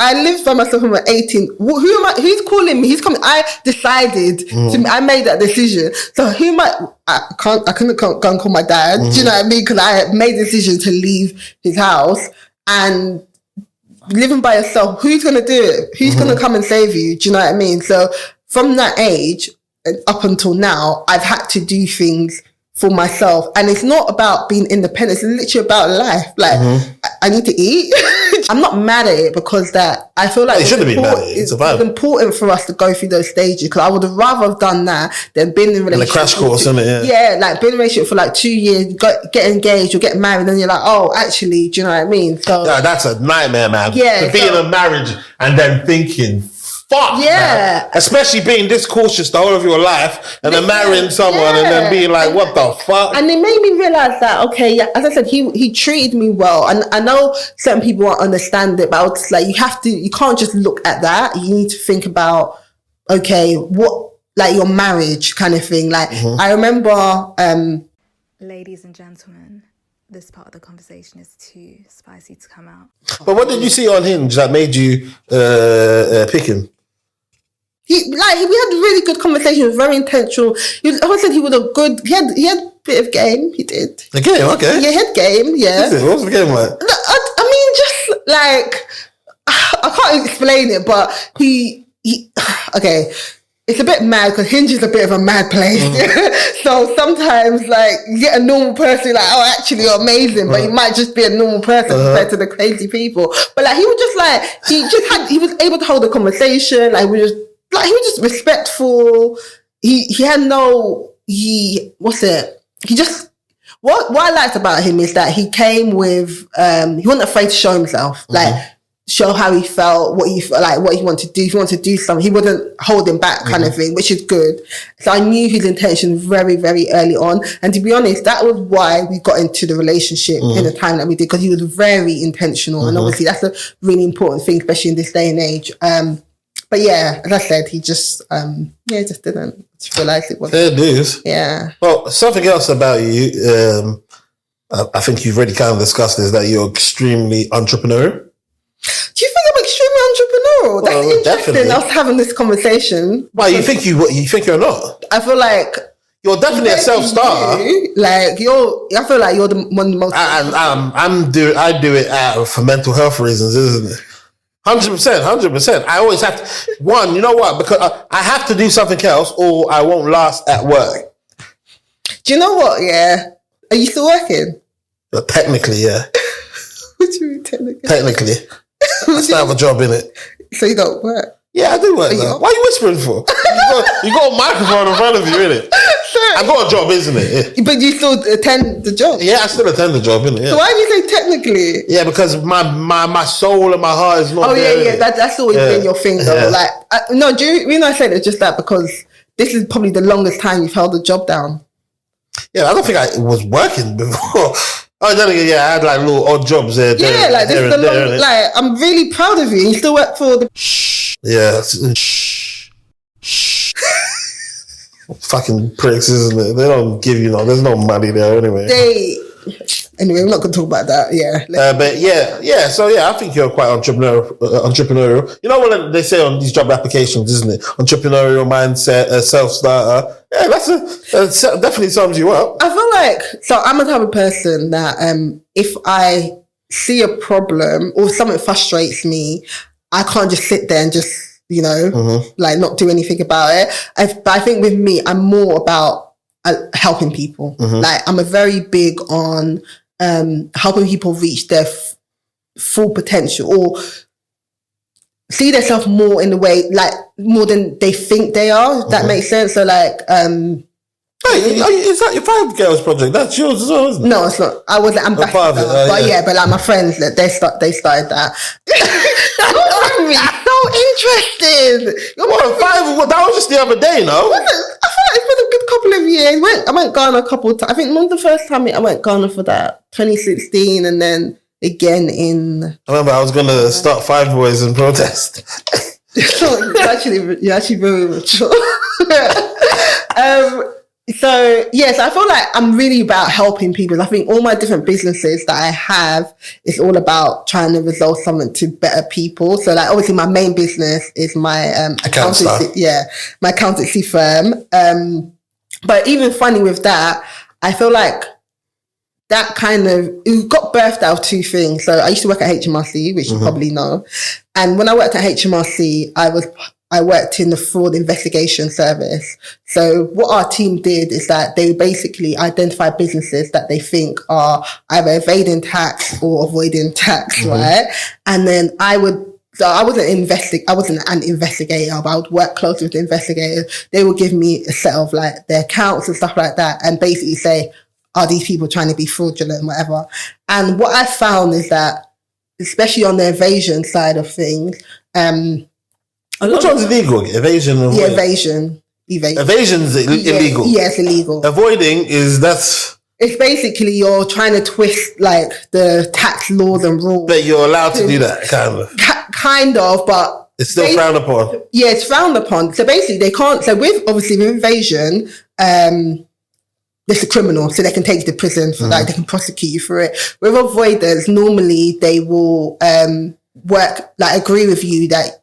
I lived by myself when I was 18. Who am I? Who's calling me? He's coming. I decided I made that decision. So who am I couldn't go and call my dad. Do you know what I mean? Because I made the decision to leave his house, and living by yourself, who's going to do it? Who's going to come and save you? Do you know what I mean? So from that age up until now, I've had to do things for myself, and it's not about being independent, it's literally about life. Like, I need to eat. I'm not mad at it, because that I feel like it's important for us to go through those stages, because I would have rather have done that than been in a relationship. Like a crash course, isn't it? Yeah, like been in a relationship for like 2 years, get engaged or get married, and then you're like, oh, actually, do you know what I mean? So that's a nightmare, man. Yeah, to be in a marriage and then thinking, fuck, man. Especially being this cautious the whole of your life, and then marrying someone and then being like, what the fuck? And it made me realize that, okay, as I said, he treated me well, and I know certain people won't understand it, but I was like, you can't just look at that. You need to think about, okay, what like your marriage kind of thing. Like I remember, Ladies and gentlemen, this part of the conversation is too spicy to come out. But what did you see on Hinge that made you pick him? we had really good conversations, very intentional. I said he was a good. He had a bit of game. He did. The game, okay. Yeah, he had game. Yeah. What was the game like? I mean, just like I can't explain it, but he okay. It's a bit mad because Hinge is a bit of a mad place. So sometimes, like, you get a normal person, like, oh, actually, you're amazing, but you might just be a normal person compared to the crazy people. But like, he was just like, he was able to hold a conversation. Like, he was just respectful. He had no, what I liked about him is that he came with, he wasn't afraid to show himself. Like, show how he felt, what he wanted to do. If he wanted to do something, he wasn't holding back kind of thing, which is good. So I knew his intention very, very early on. And to be honest, that was why we got into the relationship in the time that we did, because he was very intentional. And obviously that's a really important thing, especially in this day and age. But yeah, as I said, he just, just didn't feel like it was. Fair dues. Yeah. Well, something else about you, I think you've already kind of discussed, is that you're extremely entrepreneurial. Do you think I'm extremely entrepreneurial? That's interesting. Definitely. Us having this conversation. Why you think you're not? I feel like you're definitely a self-starter. I feel like you're one of the most. I do it for mental health reasons, isn't it? 100%. I always have to. One, you know what? Because I have to do something else, or I won't last at work. Do you know what? Yeah. Are you still working? Technically, yeah. What do you mean technically? Technically. I still have a job in it. So you don't work? Yeah, I do work now. Why are you whispering for? You got a microphone in front of you, innit? Sorry. I've got a job, isn't it? Yeah. But you still attend the job? Yeah, I still attend the job, innit? Yeah. So why do you say technically? Yeah, because my soul and my heart is not there. Oh, yeah. That's always been your thing, though. Yeah. Like, do you reason I said it's just that because this is probably the longest time you've held the job down. Yeah, I don't think I was working before. Oh, then again, I had like little odd jobs there. Yeah, like this is the long. Like, I'm really proud of you. You still work for the. Yeah. Fucking pricks, isn't it? They don't give you there's no money there anyway. Anyway, we're not going to talk about that. Yeah. But yeah. So I think you're quite entrepreneurial. You know what they say on these job applications, isn't it? Entrepreneurial mindset, self-starter. Yeah, that's definitely sums you up. I feel like, so I'm the type of person that if I see a problem or something frustrates me, I can't just sit there and just, like not do anything about it. But I think with me, I'm more about helping people. Like I'm a very big on helping people reach their full potential or see themselves more in the way, like more than they think they are. If that makes sense. So like, hey, is that your 5 Girls project? That's yours as well, isn't it? No, it's not. I was ambassador, but like my friends, they started that. So interested. That was just the other day, no? I feel like it's been a good couple of years. I went Ghana a couple of times. I think when was the first time I went Ghana for that? 2016, and then again in. I remember I was going to start 5 Boys in protest. You're actually very mature. So yes, I feel like I'm really about helping people. I think all my different businesses that I have is all about trying to resolve something to better people. So like obviously my main business is my accountancy, my accountancy firm. But even funny with that, I feel like that kind of it got birthed out of 2 things. So I used to work at HMRC, which you probably know. And when I worked at HMRC, I worked in the fraud investigation service. So what our team did is that they basically identify businesses that they think are either evading tax or avoiding tax, right? And then I wasn't an investigator, but I would work closely with the investigators. They would give me a set of like their accounts and stuff like that and basically say, are these people trying to be fraudulent and whatever? And what I found is that, especially on the evasion side of things, which one's illegal? Evasion? Yeah, evasion. Evasion's illegal. Yeah, it's illegal. Avoiding it's basically you're trying to twist like the tax laws and rules. But you're allowed to do that, kind of. Kind of, but It's still frowned upon. Yeah, it's frowned upon. So basically, they can't. So with invasion, it's a criminal, so they can take you to prison for like they can prosecute you for it. With avoidance, normally they will agree with you that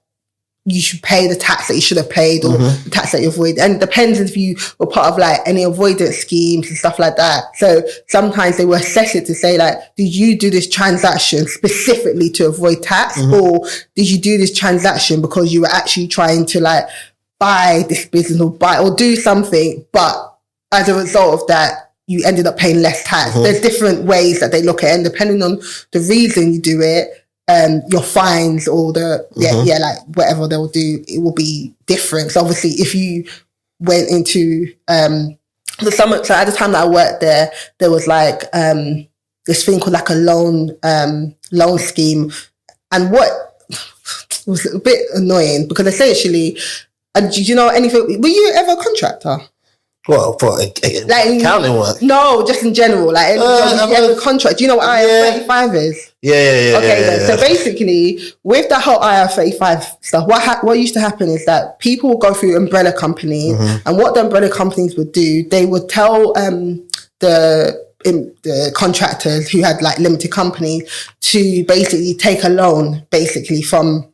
you should pay the tax that you should have paid or the tax that you avoid. And it depends if you were part of like any avoidance schemes and stuff like that. So sometimes they will assess it to say like, did you do this transaction specifically to avoid tax or did you do this transaction because you were actually trying to like buy this business or do something, but as a result of that, you ended up paying less tax. There's different ways that they look at it, and depending on the reason you do it, your fines or like whatever they'll do, it will be different. So obviously, if you went into so at the time that I worked there was like this thing called like a loan scheme, and what was a bit annoying because essentially, and do you know anything? Were you ever a contractor? Well, for accounting work? No, just in general. Like, you have a contract. Do you know what IR35 is? Yeah. Okay, so basically, with the whole IR35 stuff, what used to happen is that people would go through umbrella companies, and what the umbrella companies would do, they would tell the contractors who had like limited companies to basically take a loan, basically from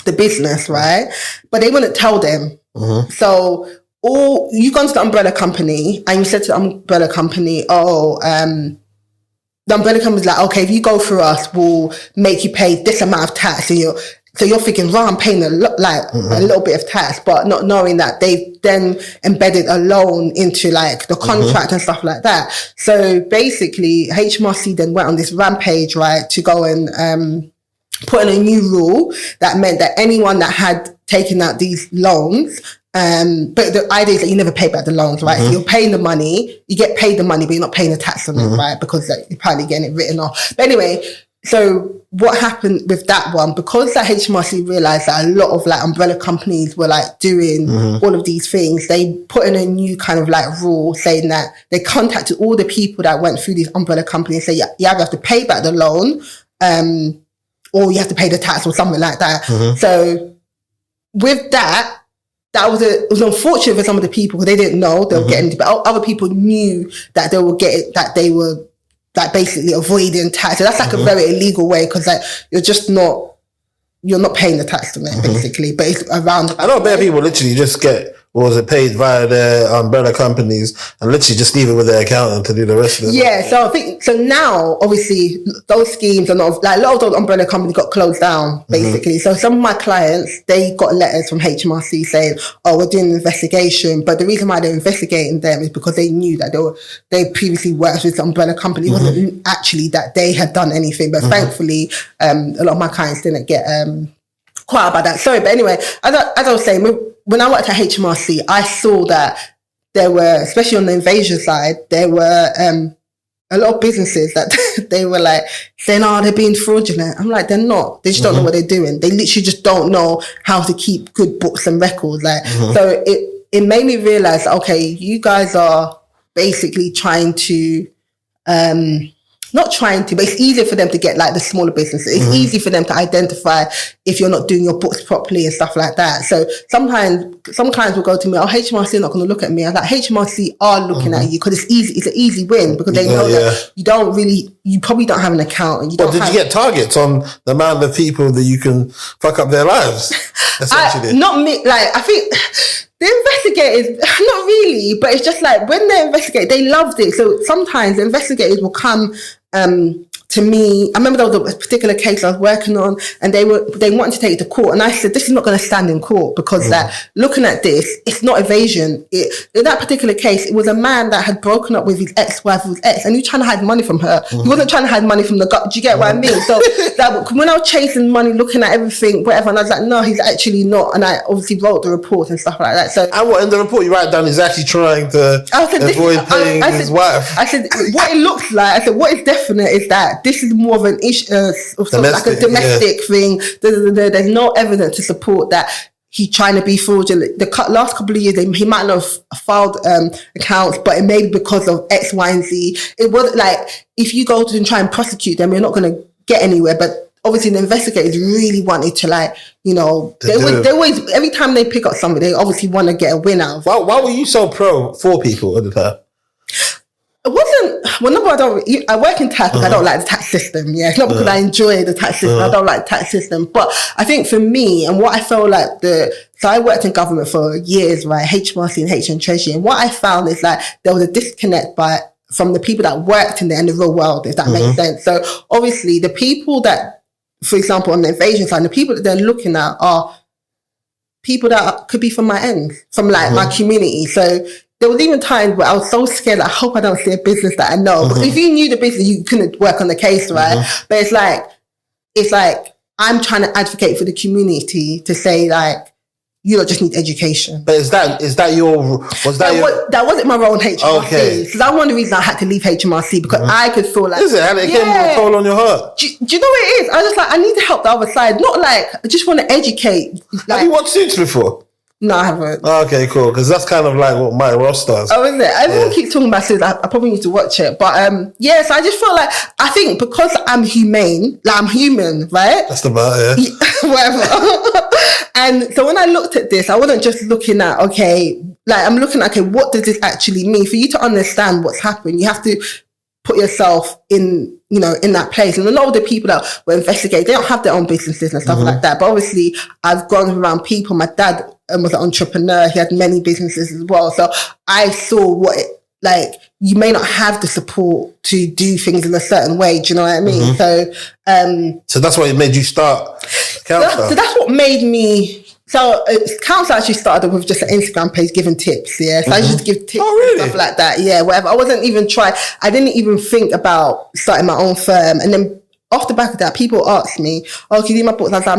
the business, right? But they wouldn't tell them. So, or you gone to the umbrella company and you said to the umbrella company, the umbrella company's like, okay, if you go through us, we'll make you pay this amount of tax. And you're thinking, I'm paying a little bit of tax, but not knowing that they've then embedded a loan into like the contract and stuff like that. So basically, HMRC then went on this rampage, right, to go and put in a new rule that meant that anyone that had taken out these loans, but the idea is that you never pay back the loans, right? So you're paying the money, you get paid the money, but you're not paying the tax on it, right? Because like, you're probably getting it written off. But anyway, so what happened with that one, because that HMRC realized that a lot of like umbrella companies were like doing all of these things, they put in a new kind of like rule saying that they contacted all the people that went through these umbrella companies and say, you either have to pay back the loan, or you have to pay the tax or something like that. So with that, it was unfortunate for some of the people because they didn't know they were getting it, but other people knew that they were like basically avoiding tax. So that's like a very illegal way because like you're not paying the tax to it basically, but it's around. I know better people literally just get paid via their umbrella companies and literally just leave it with their accountant to do the rest of it. Yeah, so I think now obviously those schemes are not like a lot of those umbrella companies got closed down basically. So some of my clients, they got letters from HMRC saying, "Oh, we're doing an investigation," but the reason why they're investigating them is because they knew that they previously worked with the umbrella company. It wasn't actually that they had done anything, but thankfully a lot of my clients didn't get quiet about that. Sorry, but anyway, as I was saying, when I worked at HMRC, I saw that there were, especially on the invasion side, there were a lot of businesses that they were like saying, they're being fraudulent. I'm like, they're not. They just don't know what they're doing. They literally just don't know how to keep good books and records. Like, so it made me realize, okay, you guys are basically trying to, not trying to, but it's easier for them to get like the smaller businesses. It's easy for them to identify if you're not doing your books properly and stuff like that. So sometimes some clients will go to me, HMRC are not going to look at me. I'm like, HMRC are looking at you because it's easy. It's an easy win because they know that you probably don't have an account. And you did you get targets on the amount of people that you can fuck up their lives? Essentially. Not me. Like, I think the investigators, not really, but it's just like when they investigate, they loved it. So sometimes the investigators will come to me. I remember there was a particular case I was working on and they wanted to take it to court. And I said, this is not going to stand in court because that looking at this, it's not evasion. In that particular case, it was a man that had broken up with his ex-wife, who was ex, and he was trying to hide money from her. He wasn't trying to hide money from the gut. Do you get what I mean? So that, when I was chasing money, looking at everything, whatever, and I was like, no, he's actually not. And I obviously wrote the report and stuff like that. So, and what in the report you write down is actually trying to avoid paying his wife. I said, what it looks like, I said, what is definite is that this is more of an issue, like a domestic thing. There's no evidence to support that he's trying to be fraudulent. The last couple of years, he might not have filed accounts, but it may be because of X, Y, and Z. It wasn't like if you go to and try and prosecute them, you're not going to get anywhere. But obviously the investigators really wanted to like, you know, they always, every time they pick up something, they obviously want to get a win out of it. Why were you so pro for people at the time? It wasn't, well, number one, I work in tax, I don't like the tax system, yeah. It's not because I enjoy the tax system, I don't like the tax system. But I think for me, and what I felt like so I worked in government for years, right, HMRC and HM Treasury, and what I found is like there was a disconnect from the people that worked in there and the real world, if that makes sense. So obviously the people that, for example, on the invasion side, the people that they're looking at are people that could be from my end, from like my community. So there was even times where I was so scared, I hope I don't see a business that I know. Because if you knew the business, you couldn't work on the case, right? But it's like, I'm trying to advocate for the community to say like, you don't just need education. But that wasn't my role in HMRC. Okay. So that's one of the reasons I had to leave HMRC, because I could feel like... Is it? And it came with a toll on your heart? Do you know what it is? I was just like, I need to help the other side. Not like, I just want to educate. Like, have you watched Suits before? No, I haven't. Okay, cool. Because that's kind of like what my Ross does. Oh, is it? Everyone keeps talking about Suits. I probably need to watch it. But so I just feel like, I think because I'm humane, like I'm human, right? That's about it. Whatever. And so when I looked at this, I wasn't just looking at, I'm looking at, what does this actually mean? For you to understand what's happened, you have to put yourself in, in that place. And a lot of the people that were investigated, they don't have their own businesses and stuff like that. But obviously, I've grown around people. My dad was an entrepreneur. He had many businesses as well. So I saw you may not have the support to do things in a certain way. Do you know what I mean? So that's why it made you start Accountstar. So that's what made me... So Accountstar actually started with just an Instagram page giving tips, yeah. So I just give tips and stuff like that, yeah, whatever. I didn't even think about starting my own firm. And then off the back of that, people asked me, "Oh, can you do my books?" I was like,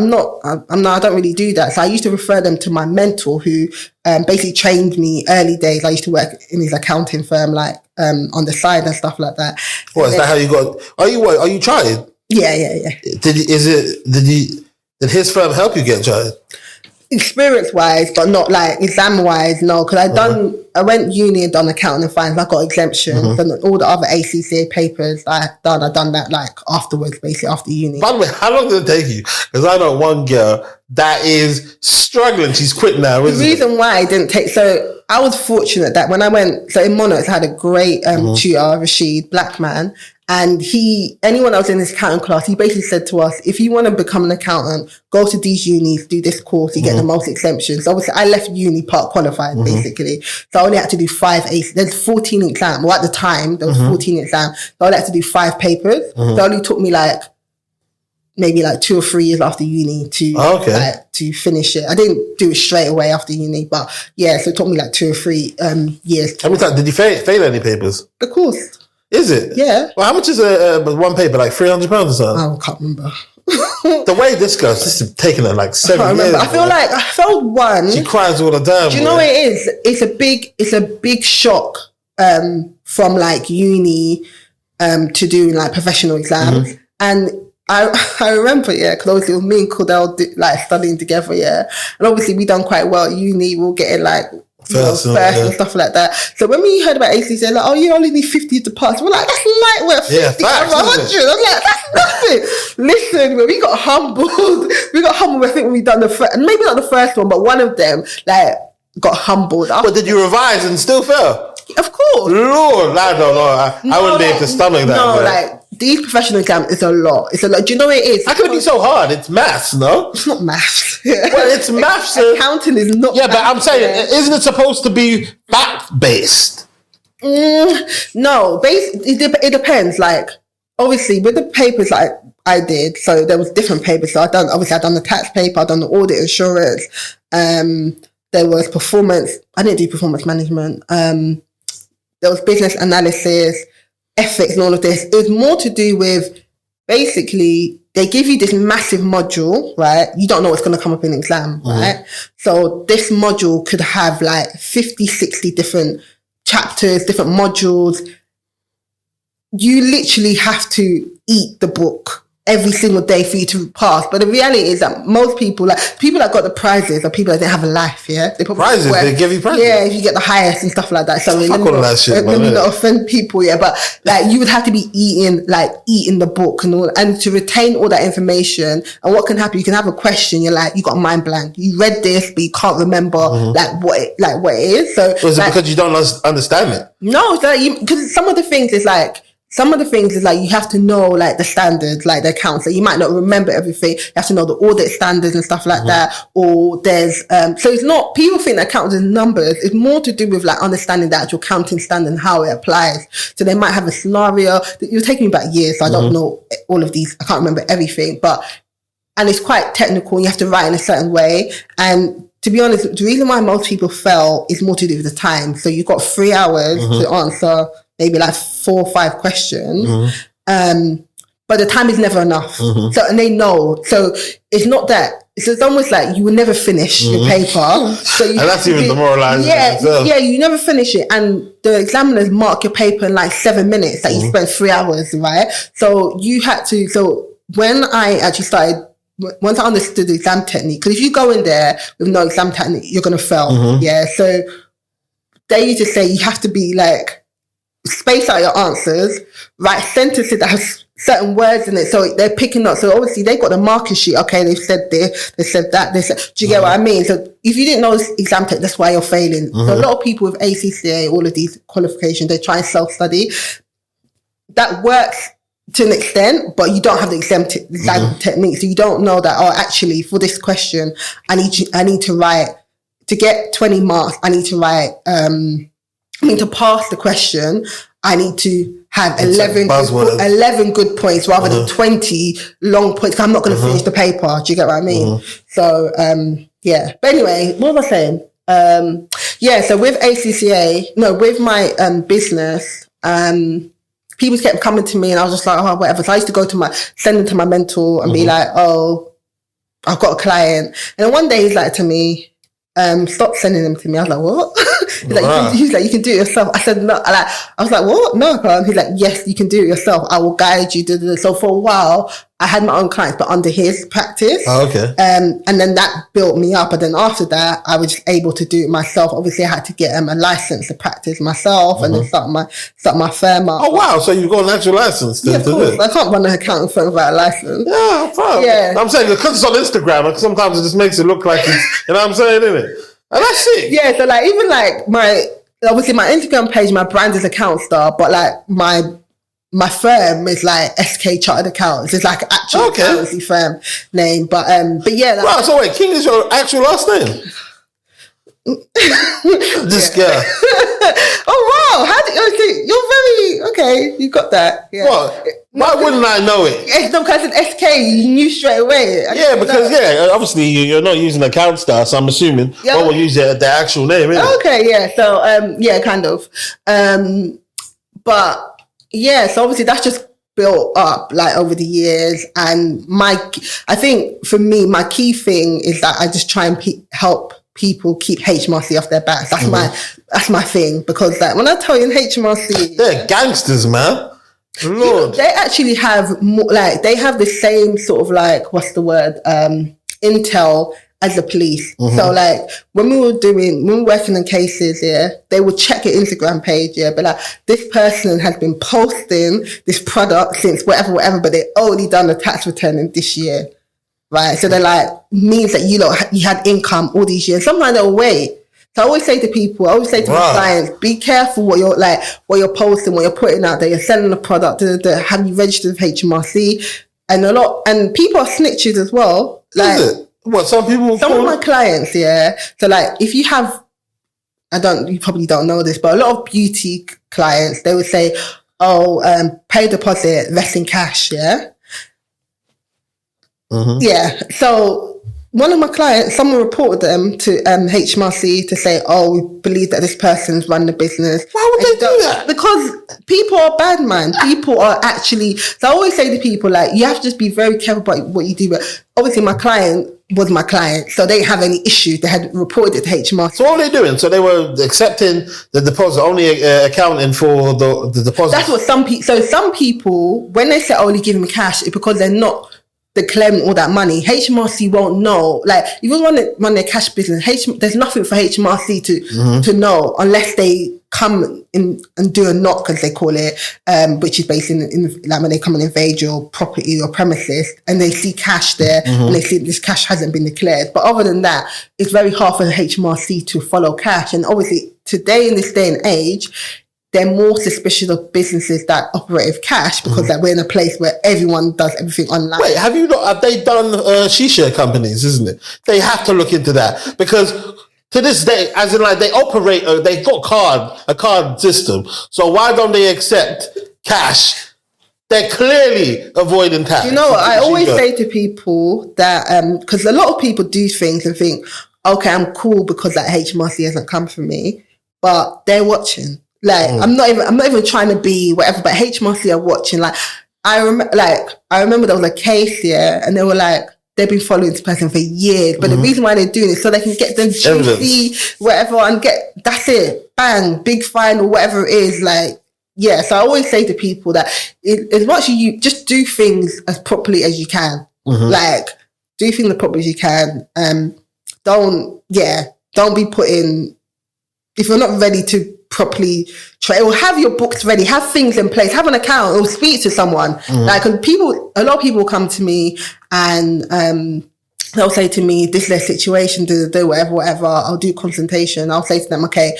I don't really do that. So I used to refer them to my mentor, who basically trained me early days. I used to work in his accounting firm, like on the side and stuff like that. What, is that how you got? Are you trying? Yeah. Did his firm help you get tried? Experience wise, but not like exam wise, no. Because I went uni and done accounting and finance. I got exemption. Done all the other ACCA papers I done that like afterwards, basically after uni. By the way, how long did it take you? Because I know one girl that is struggling. She's quit now. The reason why I didn't take, so I was fortunate that when I went, so in Monarchs I had a great tutor, Rashid, black man. And anyone that was in his accounting class, he basically said to us, if you want to become an accountant, go to these unis, do this course, you get the most exemptions. So obviously I left uni part qualified, basically. So I only had to do 5 ACE. There's 14 exams. Well, at the time, there was 14 exams. So I only had to do 5 papers. So it only took me maybe 2 or 3 years after uni to finish it. I didn't do it straight away after uni, but yeah, so it took me 2 or 3 years. How many times did you fail any papers? The course. Is it? Yeah. Well, how much is one paper? £300 or something? I can't remember. The way this goes, this is taking her 7 years. I feel like I failed one. She cries all the time. Do you know what it is? It's a big shock from uni to doing professional exams. And I remember, because obviously it was me and Cordell studying together, and obviously we done quite well at uni. We'll get first and stuff like that. So when we heard about ACC, you only need 50 to pass. We're like, that's light. We're 50 out of 100. I was like, that's nothing. Listen, when we got humbled. I think when we done maybe not the first one, but one of them got humbled. But did you revise and still fail? Of course. Lord, I don't know. I wouldn't be able to stomach that. No, these professional exams, it's a lot. Do you know what it is? How can it be so hard? It's maths, no? It's not maths. Well, it's maths. Accounting is not. Yeah, but I'm saying, isn't it supposed to be fact-based? No, it depends. Obviously, with the papers I did, so there was different papers. So I done the tax paper, I done the audit insurance. There was performance. I didn't do performance management. There was business analysis, ethics, and all of this. It was more to do with basically they give you this massive module, right? You don't know what's going to come up in an exam, right? So this module could have 50, 60 different chapters, different modules. You literally have to eat the book every single day for you to pass. But the reality is that most people, like people that got the prizes, are people that didn't have a life. Yeah, they put Prizes. They give you prizes. Yeah, if you get the highest and stuff like that. So Fuck all that shit, let me not offend people. Yeah, but like you would have to be eating the book and all, and to retain all that information. And what can happen? You can have a question. You're like, you got a mind blank. You read this, but you can't remember what it is. So is it because you don't understand it? No, it's like because some of the things is like you have to know like the standards, like the accounts. So you might not remember everything. You have to know the audit standards and stuff like that. Or there's so it's not, people think that accounting is numbers. It's more to do with like understanding the actual accounting standard and how it applies. So they might have a scenario. You're taking me back years, so I don't know all of these. I can't remember everything, and it's quite technical. You have to write in a certain way. And to be honest, the reason why most people fail is more to do with the time. So you've got 3 hours to answer maybe like 4 or 5 questions. But the time is never enough. So, and they know. So it's not that. So it's almost like you will never finish your paper. So you and that's even demoralizing. Yeah, you never finish it. And the examiners mark your paper in like 7 minutes that you spent 3 hours, right? So you had to, so when I actually started, once I understood the exam technique, because if you go in there with no exam technique, you're going to fail. Yeah. So they used to say you have to be like, space out your answers, write sentences that have certain words in it, so they're picking up. So obviously they got the marking sheet. Okay, they've said this, they said that. They said, do you get what I mean? So if you didn't know this exam tech, that's why you're failing. So a lot of people with ACCA, all of these qualifications, they try and self-study. That works to an extent, but you don't have the exam technique, so you don't know that. Oh, actually, for this question, I need to write, to get 20 marks. I need to write. To pass the question, I need to have 11 good points rather than 20 long points. I'm not going to finish the paper. Do you get what I mean? So, yeah. But anyway, what was I saying? So with with my business, people kept coming to me and I was just like, oh, whatever. So I used to send them to my mentor and be like, oh, I've got a client. And then one day he's like to me, stop sending them to me. I was like, what? He's like, you can do it yourself. I said, no. I was like, what? No, I can't. He's like, yes, you can do it yourself. I will guide you. So for a while, I had my own clients, but under his practice. Oh, okay. And then that built me up. And then after that, I was just able to do it myself. Obviously, I had to get a license to practice myself and then start my firm up. Oh, wow. So you've got an actual license to of course. I can't run an accounting firm without a license. Yeah, fine. Yeah. I'm saying, because it's on Instagram, sometimes it just makes it look like it's, you know what I'm saying, innit? And that's it. Yeah, so like, even like my Instagram page, my brand is Accountstar, but like my firm is like SK Chartered Accountants. It's like an actual accountancy firm name. But yeah. Like, wow, so wait, King is your actual last name? This guy. Oh wow! How did you're very you got that? Yeah. What? Why wouldn't I know it? It's because it's SK, you knew straight away. Obviously you're not using Accountstar, so I'm assuming we'll use the actual name. Okay, yeah. So kind of. But yeah, so obviously that's just built up like over the years, and I think for me, my key thing is that I just try and help people keep HMRC off their backs. That's my thing, because like when I tell you in HMRC, they're gangsters, man. Lord, they actually have more, like they have the same sort of like, what's the word, intel as the police. So like when we were working on cases, they would check your Instagram page, but like this person has been posting this product since whatever, but they only done the tax return in this year, right? So they're like, means that you had income all these years. Sometimes they'll wait. So I always say to people, my clients, be careful what you're posting, what you're putting out there. You're selling a product. Have you registered with HMRC? And people are snitches as well. Like, is it? What, some of my clients, So like, if you have, you probably don't know this, but a lot of beauty clients, they would say, pay deposit, rest in cash, Yeah. So one of my clients, someone reported them to HMRC to say, oh, we believe that this person's run the business. Why would they do that? Because people are bad, man. People are actually... So I always say to people, like, you have to just be very careful about what you do. But obviously my client was my client, so they didn't have any issues. They had reported it to HMRC. So what were they doing? So they were accepting the deposit, only accounting for the deposit? That's what some people... So some people, when they say, oh, only give me cash, it's because they're not declaring all that money. HMRC won't know. Like, even when they run their cash business, there's nothing for HMRC to know unless they come in and do a knock, as they call it, which is basically like when they come and invade your property or premises and they see cash there and they see this cash hasn't been declared. But other than that, it's very hard for the HMRC to follow cash. And obviously today, in this day and age, they're more suspicious of businesses that operate with cash because like, we're in a place where everyone does everything online. Wait, have they done shisha companies, isn't it? They have to look into that because to this day, as in like they operate, they've got a card system. So why don't they accept cash? They're clearly avoiding tax. You know what? I always say to people that, because a lot of people do things and think, okay, I'm cool because that HMRC hasn't come for me, but they're watching. Like, I'm not even trying to be whatever, but HMRC are watching. Like, I remember there was a case here and they were like, they've been following this person for years, but the reason why they're doing it is so they can get them juicy, whatever, and that's it, bang, big fine or whatever it is. Like, yeah. So I always say to people that as much as you just do things as properly as you can, like do things as properly as you can. Don't be putting, if you're not ready to properly try, or have your books ready, have things in place, have an account, or speak to someone. Like, a lot of people come to me and they'll say to me, this is their situation, do whatever, I'll do consultation. I'll say to them, okay,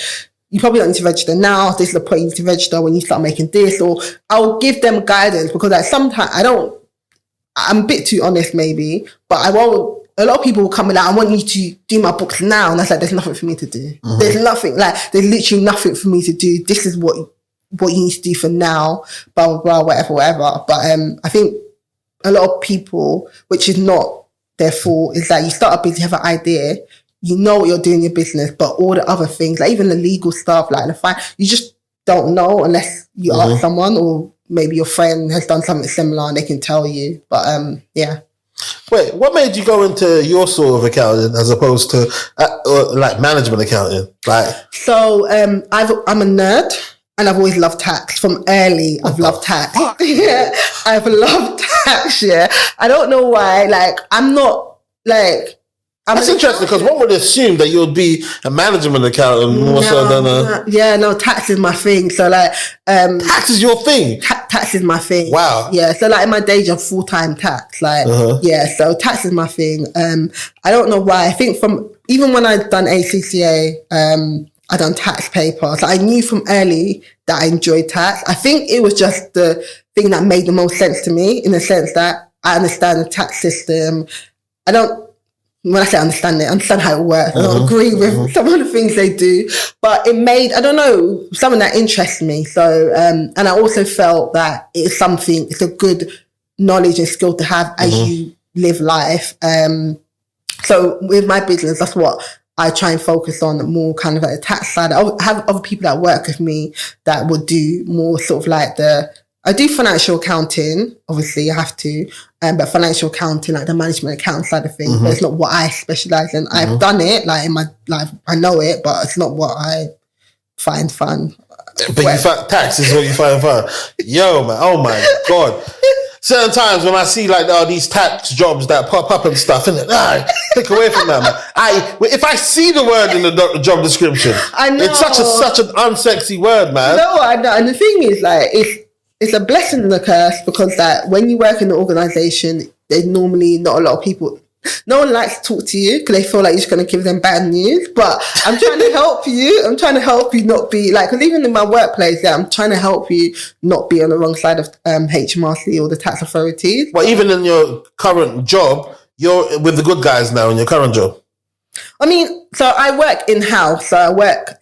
you probably don't need to register now, this is the point you need to register when you start making this, or I'll give them guidance because like sometimes I'm a bit too honest maybe, but I won't. A lot of people will come in like, I want you to do my books now. And that's like, there's nothing for me to do. There's literally nothing for me to do. This is what you need to do for now, blah, blah, blah, whatever. But I think a lot of people, which is not their fault, is that you start a business, you have an idea, you know what you're doing in your business, but all the other things, like even the legal stuff, like the fine, you just don't know unless you ask someone, or maybe your friend has done something similar and they can tell you. But yeah. Wait, what made you go into your sort of accounting as opposed to like management accounting? Like, so I'm a nerd and I've always loved tax from early. I've loved tax. Yeah, I've loved tax. Yeah, I don't know why. Like, I'm not like. That's interesting because one would assume that you'd be a management accountant more so than a... Yeah, no, tax is my thing. So like... tax is your thing? Tax is my thing. Wow. Yeah, so like in my day job, full-time tax. Like, yeah, so tax is my thing. I don't know why. I think even when I'd done ACCA, I done tax papers. I knew from early that I enjoyed tax. I think it was just the thing that made the most sense to me, in the sense that I understand the tax system. When I say understand how it works. I don't agree with some of the things they do, but it made, I don't know, something that interests me. So, and I also felt that it's a good knowledge and skill to have as you live life. So with my business, that's what I try and focus on, more kind of like the tax side. I have other people that work with me that would do more sort of like I do financial accounting, obviously I have to, but financial accounting, like the management account side of things, but it's not what I specialize in. I've done it, like in my life, I know it, but it's not what I find fun. But you find tax is what you find fun. Yo, man, oh my God. Certain times when I see like these tax jobs that pop up and stuff, and take away from that, man. If I see the word in the job description, I know. It's such an unsexy word, man. No, I know. And the thing is, like, it's a blessing and a curse, because that when you work in an organisation, there's normally not a lot of people. No one likes to talk to you because they feel like you're just going to give them bad news. But I'm trying to help you. I'm trying to help you not be like, because even in my workplace, I'm trying to help you not be on the wrong side of HMRC or the tax authorities. Well, even in your current job, you're with the good guys now in your current job. I mean, so I work in-house. So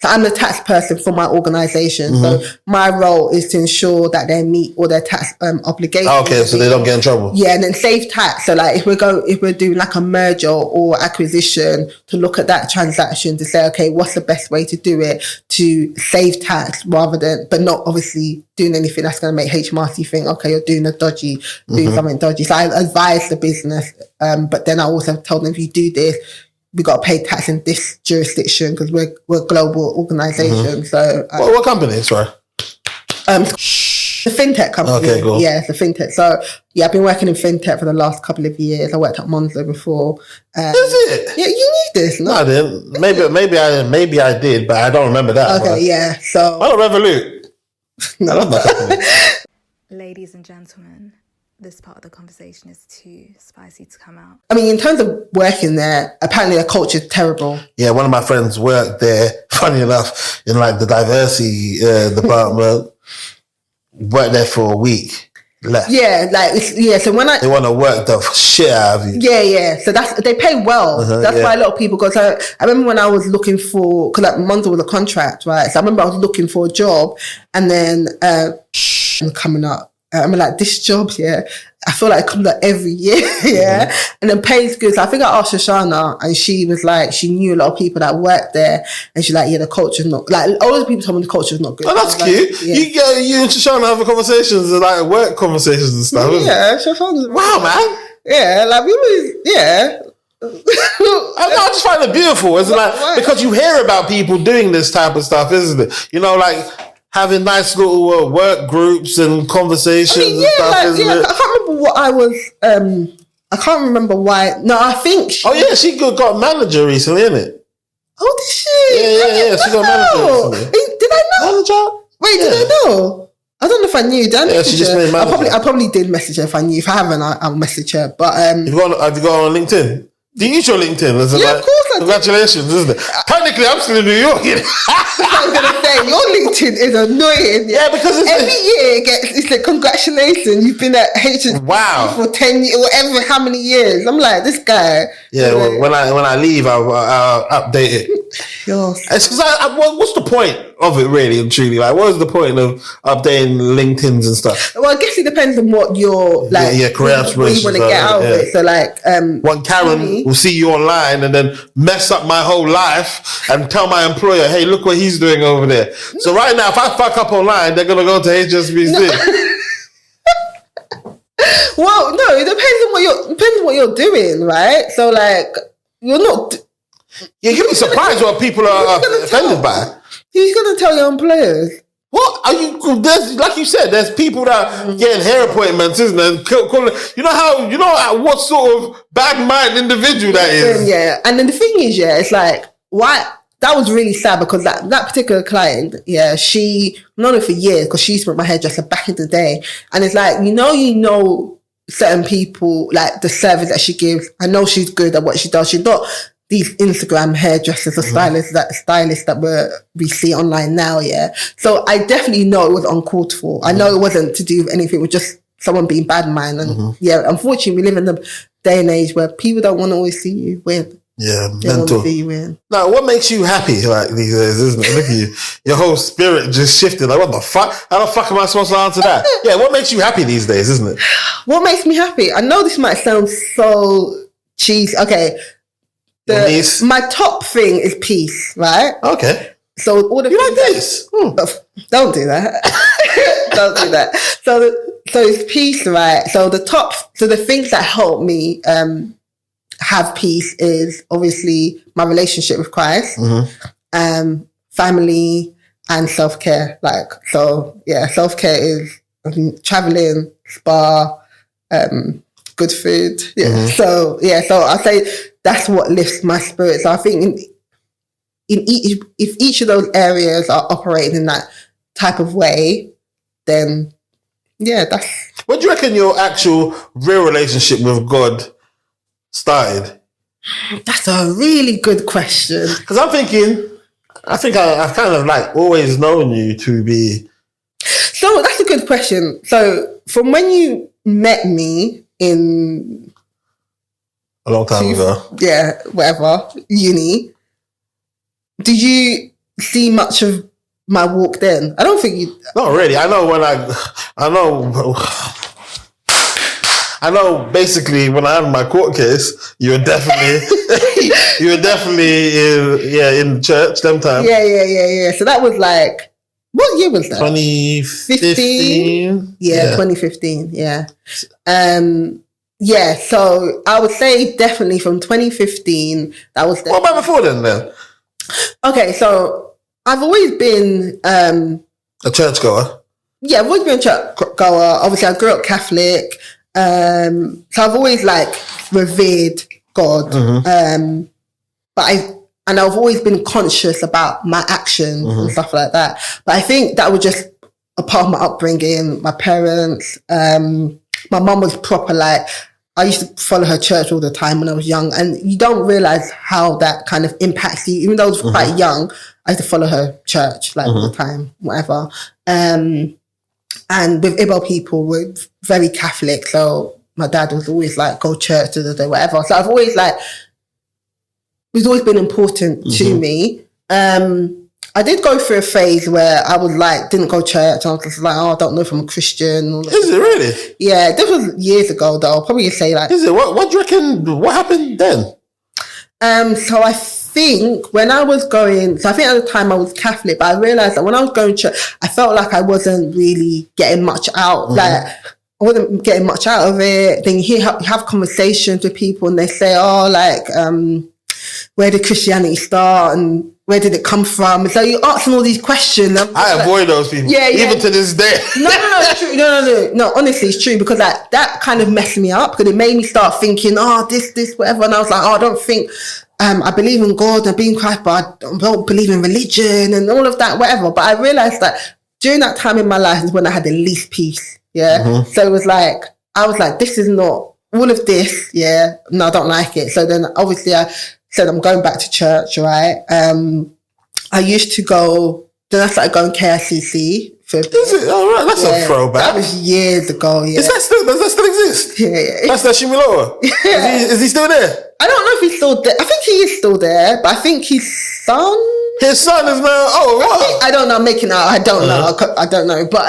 I'm the tax person for my organisation. So my role is to ensure that they meet all their tax obligations. Okay, so they don't get in trouble. Yeah, and then save tax. So like if we're doing like a merger or acquisition, to look at that transaction to say, okay, what's the best way to do it to save tax but not obviously doing anything that's going to make HMRC think, okay, you're doing something dodgy. So I advise the business, but then I also told them, if you do this, we got to pay tax in this jurisdiction because we're a global organisation. So what company? Sorry. The fintech company. Okay, cool. Yeah, it's a fintech. So yeah, I've been working in fintech for the last couple of years. I worked at Monzo before. Is it? Yeah, you knew this. No, I didn't. Maybe I did, but I don't remember that. Okay, yeah. So I don't Revolut. No. I love that company. Ladies and gentlemen, this part of the conversation is too spicy to come out. I mean, in terms of working there, apparently the culture is terrible. Yeah, one of my friends worked there, funny enough, in like the diversity department. Worked there for a week. Left. Yeah, so when they want to work the shit out of you. Yeah. So they pay well. That's why a lot of people go. So I remember when I was looking for, because like Monzo was a contract, right? So I remember I was looking for a job, and then coming up. I'm like, this job, I feel like it comes up every year, and then pays good. So I think I asked Shoshana, and she was like, she knew a lot of people that worked there, and she's like, the culture's not, like, all the people told me the culture's not good. Oh, that's cute. Like, you and Shoshana have conversations, like work conversations and stuff. Yeah, Shoshana's wow, man. Yeah, like we always, I just find it beautiful. It's like, because you hear about people doing this type of stuff, isn't it? You know, like, having nice little work groups and conversations and stuff, isn't it? I can't remember what I was, I can't remember why. No, I think she got a manager recently, isn't it? Oh, did she? Yeah, she got a manager recently. Did I know? Manager? Wait, did I know? I don't know if I knew. Did I message she just her? made manager. I probably did message her if I knew. If I haven't, I'll message her. But have you got on LinkedIn? Do you use your LinkedIn? Of course I do. Congratulations, isn't it? Technically, I'm still in New York. That's what I was going to say. Your LinkedIn is annoying. Yeah, because every year it's like, congratulations, you've been at HSBC for 10 years, whatever, how many years. I'm like, this guy. Yeah, well, when I leave, I'll update it. It's because what's the point of it, really and truly? Like, what is the point of updating LinkedIn's and stuff? Well, I guess it depends on what your career aspirations, what you want to get out of it. So, like, one Karen will see you online and then mess up my whole life and tell my employer, "Hey, look what he's doing over there." So right now, if I fuck up online, they're gonna go to HSBC. No. Well, no, it depends on what you're doing, right? So, like, you're not. You'd be surprised what people are offended by. Who's going to tell your employers? What are you? There's, like you said, there's people that getting hair appointments, isn't there? You know what sort of bad mind individual that is. Yeah, and then the thing is, it's like, why? That was really sad because that particular client, she known her for years because she used to be my hairdresser back in the day, and it's like, you know, certain people, like the service that she gives. I know she's good at what she does. She's not these Instagram hairdressers or stylists that we see online now, So I definitely know it was uncalled for. I know it wasn't to do with anything. It was just someone being bad mind. And unfortunately, we live in the day and age where people don't want to always see you win. Yeah, they want to see you win. Now, what makes you happy like these days, isn't it? Look at you. Your whole spirit just shifted. Like, what the fuck? How the fuck am I supposed to answer that? Yeah, what makes you happy these days, isn't it? What makes me happy? I know this might sound so cheesy. Okay. My top thing is peace, right? Okay. So all the you like this? Don't do that. Don't do that. So it's peace, right? So the things that help me have peace is obviously my relationship with Christ, family, and self-care. Like, so self-care is traveling, spa, good food. So I say that's what lifts my spirit. So I think if each of those areas are operating in that type of way, then that's. What do you reckon your actual real relationship with God started? That's a really good question. Because I've kind of like always known you to be. So that's a good question. So from when you met me in A long time ago. Yeah, whatever. Uni. Did you see much of my walk then? I don't think you... Not really. I know basically when I had my court case, you were definitely in church them time. Yeah. So that was like, what year was that? 2015. Yeah, 2015. Yeah. Yeah, so I would say definitely from 2015, that was... What about before then? Okay, so I've always been... a churchgoer? Yeah, I've always been a churchgoer. Obviously, I grew up Catholic. So I've always like revered God. But I've always been conscious about my actions and stuff like that. But I think that was just a part of my upbringing, my parents. My mum was proper like, I used to follow her church all the time when I was young, and you don't realise how that kind of impacts you. Even though I was quite young, I used to follow her church like all the time, whatever. And with Ibo people, we're very Catholic, so my dad was always like, go church, whatever. So I've always like, it's always been important to me. I did go through a phase where I was like, didn't go to church. I was just like, I don't know if I'm a Christian. Is it really? Yeah, this was years ago though. I'll probably say like... Is it? What do you reckon? What happened then? So I think when I was going... So I think at the time I was Catholic, but I realised that when I was going to church, I felt like I wasn't really getting much out. Like, I wasn't getting much out of it. Then you have conversations with people and they say, where did Christianity start and where did it come from? And so you ask them all these questions. I avoid those people. Yeah. Even to this day. No, it's true. No, honestly, it's true because like that kind of messed me up because it made me start thinking, this, whatever. And I was like, I don't think I believe in God and being Christ, but I don't believe in religion and all of that, whatever. But I realized that during that time in my life is when I had the least peace. Yeah. So it was like, I was like, this is not all of this. Yeah. No, I don't like it. So then obviously I said I'm going back to church, right? I used to go, then I started going KICC. Is it? All right, that's a throwback. That was years ago, yeah. Does that still exist? Yeah. That's that Shimiloa? Yeah. Is he still there? I don't know if he's still there. I think he is still there, but I think his son... His son is now... I don't know, I'm making out. I don't know. I don't know. But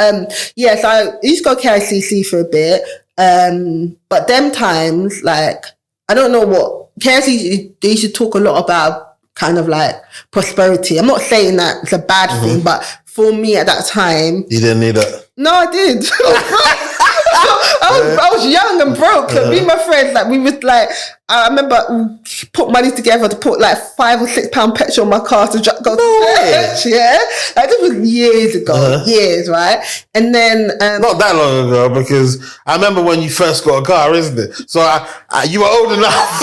so I used to go KICC for a bit. But them times, like, I don't know what... KICC, they used to talk a lot about kind of like prosperity. I'm not saying that it's a bad thing, but for me at that time... You didn't need it? No, I did. I was young and broke. So me and my friends, like, we would like... I remember we put money together to put like £5 or £6 petrol on my car to go to church. Yeah, like this was years ago, years, right? And then not that long ago, because I remember when you first got a car, isn't it? So you were old enough.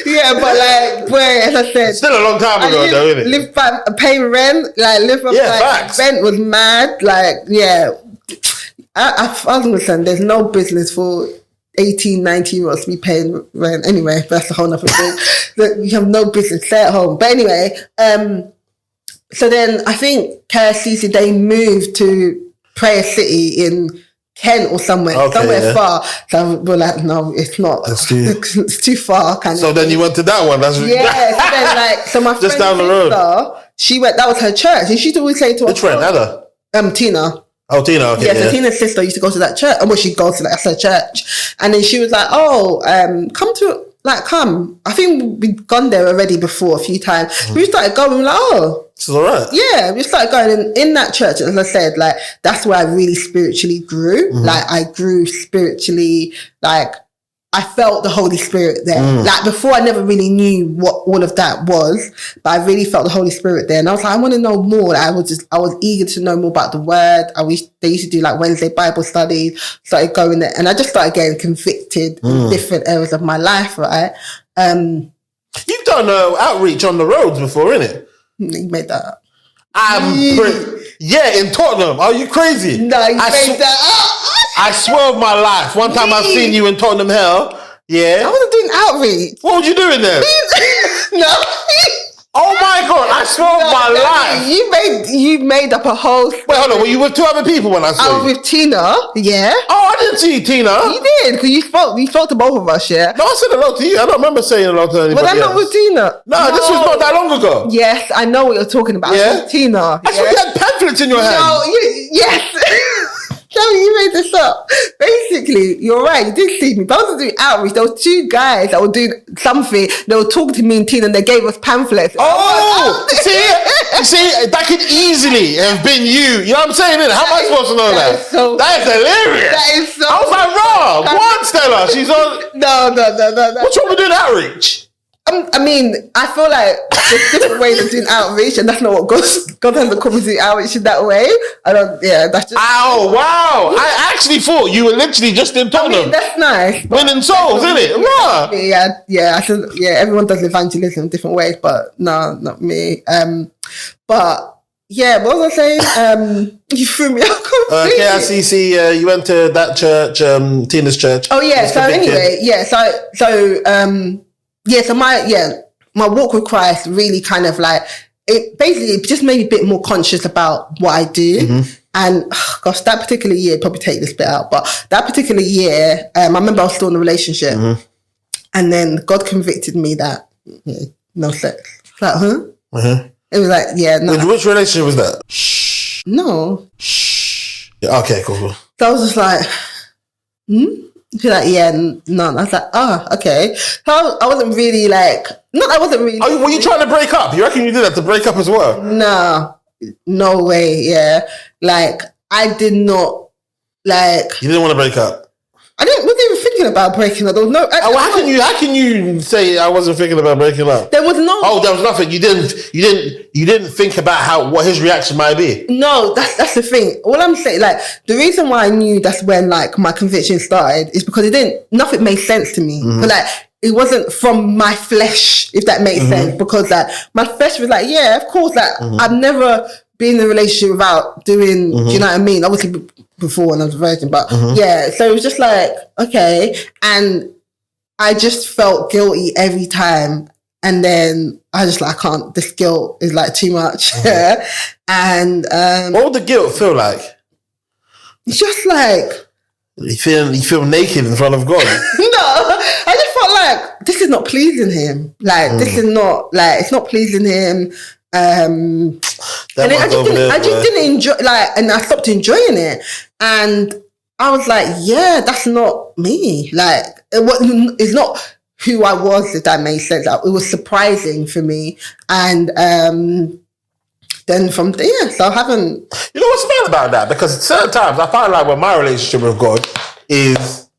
Yeah, but like, boy, as I said, still a long time ago, though, isn't it? Live by paying rent, like live by facts. Rent was mad, like I was gonna say there's no business for 18, 19-year-olds to be paying rent. Anyway, that's a whole nother thing. You have no business, stay at home. But anyway, so then I think KICC, they moved to Prayer City in Kent or somewhere far. So we're like, no, it's not. It's too far. So then you went to that one. That's so then so my just friend down the road. She went. That was her church, and she'd always say to her, which friend, Ella? Tina. Oh, Tina, okay. Yeah, so Tina's sister used to go to that church, and she goes to that's her church. And then she was like, come. I think we'd gone there already before a few times. We started going, we were like, this is all right. Yeah, we started going in that church. As I said, like, that's where I really spiritually grew. Like, I grew spiritually, like, I felt the Holy Spirit there. Like, before I never really knew what all of that was, but I really felt the Holy Spirit there. And I was like, I want to know more. Like, I was eager to know more about the word. They used to do like Wednesday Bible studies, started going there. And I just started getting convicted in different areas of my life, right? You've done outreach on the roads before, innit? You made that up. In Tottenham. Are you crazy? No, you made that up. I swear of my life. One time I've seen you in Tottenham Hell. Yeah. I wasn't doing outreach. What were you doing there? No. Oh my God, I swore my life. You made up a whole story. Wait, hold on, were you with 2 other people when I saw I you? was with Tina, yeah. Oh, I didn't see you, Tina. You did, because you spoke to both of us, yeah. No, I said hello to you. I don't remember saying hello to anybody Was that else. not with Tina? No, this was not that long ago. Yes, I know what you're talking about. Yeah? With Tina. I swear you had pamphlets in your hand. No, yes. Tell me, you made this up. Basically, you're right. You did see me. But I was doing outreach. There were 2 guys that were doing something. They were talking to me and Tina, and they gave us pamphlets. Oh, see, that could easily have been you. You know what I'm saying? How am I supposed to know that? That is hilarious. That is so. I was like, raw. Go on, Stella. She's on. No. What's wrong with doing outreach? I mean, I feel like there's different ways of doing outreach, and that's not what God hasn't called me to do outreach in that way. That's just. Oh, wow. I actually thought you were literally just in Tottenham. That's nice. Winning souls, isn't it? Yeah. Everyone does evangelism in different ways, but no, not me. But yeah, what was I saying? You threw me out completely. KICC, you went to that church, Tina's church. Oh yeah. So anyway, my walk with Christ really kind of like it basically just made me a bit more conscious about what I do. Mm-hmm. And gosh, that particular year, probably take this bit out, but that particular year, I remember I was still in a relationship, mm-hmm. and then God convicted me that no sex. Like, huh? Mm-hmm. It was like, yeah, no. Which relationship was that? No. Yeah, okay, cool. So I was just like, She's like, yeah, none. I was like, oh, okay. So I wasn't really like, I wasn't really. Oh, were you trying to break up? You reckon you did that to break up as well? No way, yeah. Like, I did not, like. You didn't want to break up? wasn't even thinking about breaking up. There was no. How can you say I wasn't thinking about breaking up? There was no. Oh, there was nothing. You didn't think about what his reaction might be. No, that's the thing. All I'm saying, like, the reason why I knew that's when like my conviction started is because nothing made sense to me. Mm-hmm. But like, it wasn't from my flesh, if that makes mm-hmm. sense. Because like my flesh was like, yeah, of course. Like mm-hmm. I've never been in a relationship without doing. Mm-hmm. Do you know what I mean? Obviously. Before when I was a virgin, but mm-hmm. yeah, so it was just like, okay, and I just felt guilty every time, and then I just like, I can't, this guilt is like too much. Mm-hmm. And what would the guilt feel like? It's just like you feel naked in front of God. No, I just felt like this is not pleasing him. Like this is not like, it's not pleasing him. And I just didn't enjoy, like, and I stopped enjoying it, and I was like, yeah, that's not me. Like, it's not who I was, if that makes sense. Like, it was surprising for me, and then from there, so I haven't. You know what's bad about that? Because certain times I find like when my relationship with God is,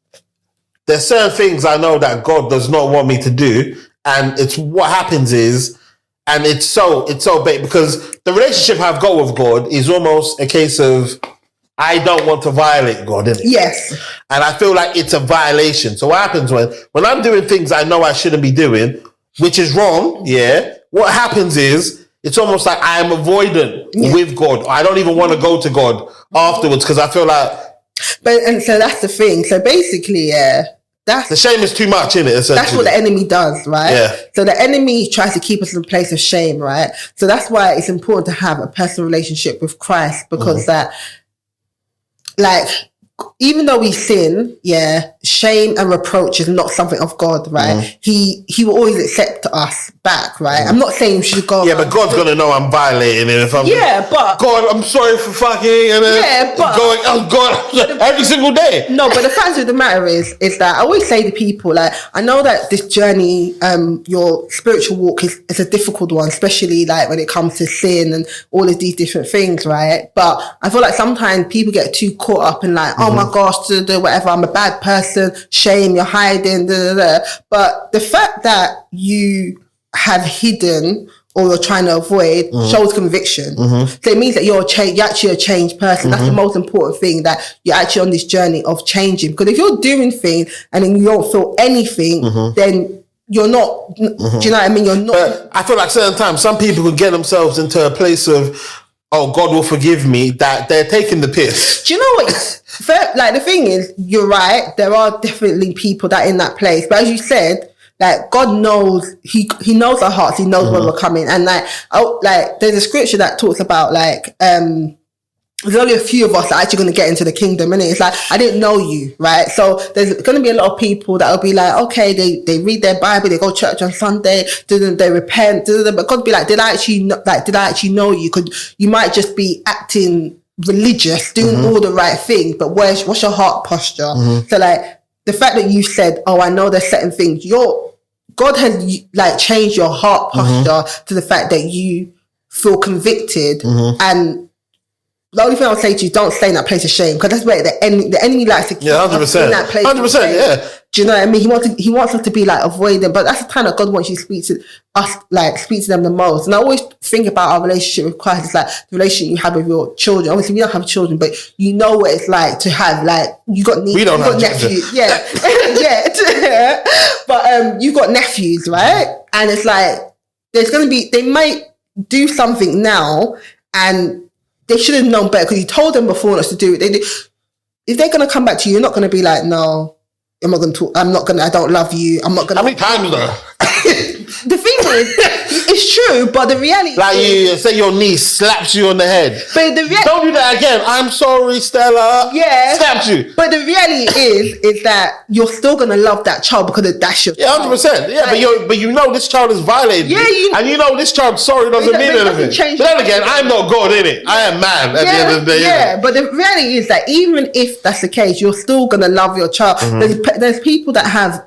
there's certain things I know that God does not want me to do, and it's what happens is. And it's so big because the relationship I've got with God is almost a case of I don't want to violate God, isn't it? Yes. And I feel like it's a violation. So what happens when I'm doing things I know I shouldn't be doing, which is wrong, yeah, what happens is it's almost like I am avoidant with God. I don't even want to go to God afterwards because I feel like... And so that's the thing. So basically, the shame is too much, innit? That's what the enemy does, right? Yeah. So the enemy tries to keep us in a place of shame, right? So that's why it's important to have a personal relationship with Christ, because that, like, even though we sin, shame and reproach is not something of God, right? He will always accept us back, right? I'm not saying you should go. Yeah, but God's gonna know I'm violating him if I'm. Yeah, but God, I'm sorry for fucking. And then going, oh God, every single day. No, but the fact of the matter is that I always say to people, like, I know that this journey, your spiritual walk is a difficult one, especially like when it comes to sin and all of these different things, right? But I feel like sometimes people get too caught up in like, oh my gosh, whatever, I'm a bad person, shame, you're hiding, but the fact that you have hidden or you're trying to avoid shows conviction. So it means that you're actually a changed person. That's the most important thing, that you're actually on this journey of changing. Because if you're doing things and then you don't feel anything, then you're not, do you know what I mean? You're not. But I feel like certain times some people can get themselves into a place of, oh, God will forgive me, that they're taking the piss. Do you know what? Like, the thing is, you're right. There are definitely people that are in that place. But as you said, like God knows, he knows our hearts, he knows where we're coming. And like there's a scripture that talks about like, there's only a few of us that are actually going to get into the kingdom, and it's like, I didn't know you, right? So there's going to be a lot of people that will be like, okay, they read their Bible, they go to church on Sunday, they repent, but God be like, did I actually know you? Because you might just be acting religious, doing all the right things, but what's your heart posture? So like the fact that you said, oh, I know there's certain things, God has like changed your heart posture to the fact that you feel convicted. And the only thing I would say to you, don't stay in that place of shame, because that's where the enemy likes to keep us in that place. 100%, yeah. Do you know what I mean? He wants us to be like avoiding, but that's the time that God wants you to speak to us, like speak to them the most. And I always think about our relationship with Christ. It's like the relationship you have with your children. Obviously, we don't have children, but you know what it's like to have, like, you got nieces, we don't have nephews, yeah, yeah. But you've got nephews, right? And it's like they might do something now, and they should have known better because you told them before not to do it. If they're going to come back to you, you're not going to be like, no, I'm not going to talk. I don't love you. I'm not going to. How many times though? The thing is, it's true, but the reality like is, you say your niece slaps you on the head. But don't do that again. I'm sorry, Stella. Yeah. Slapped you. But the reality is that you're still going to love that child because that's your child. 100%. Yeah, like, but you know this child is violated. Yeah, and you know this child sorry doesn't mean anything. But then again, I'm not God in it. I am man at the end of the day. Yeah, but the reality is that even if that's the case, you're still going to love your child. There's people that have,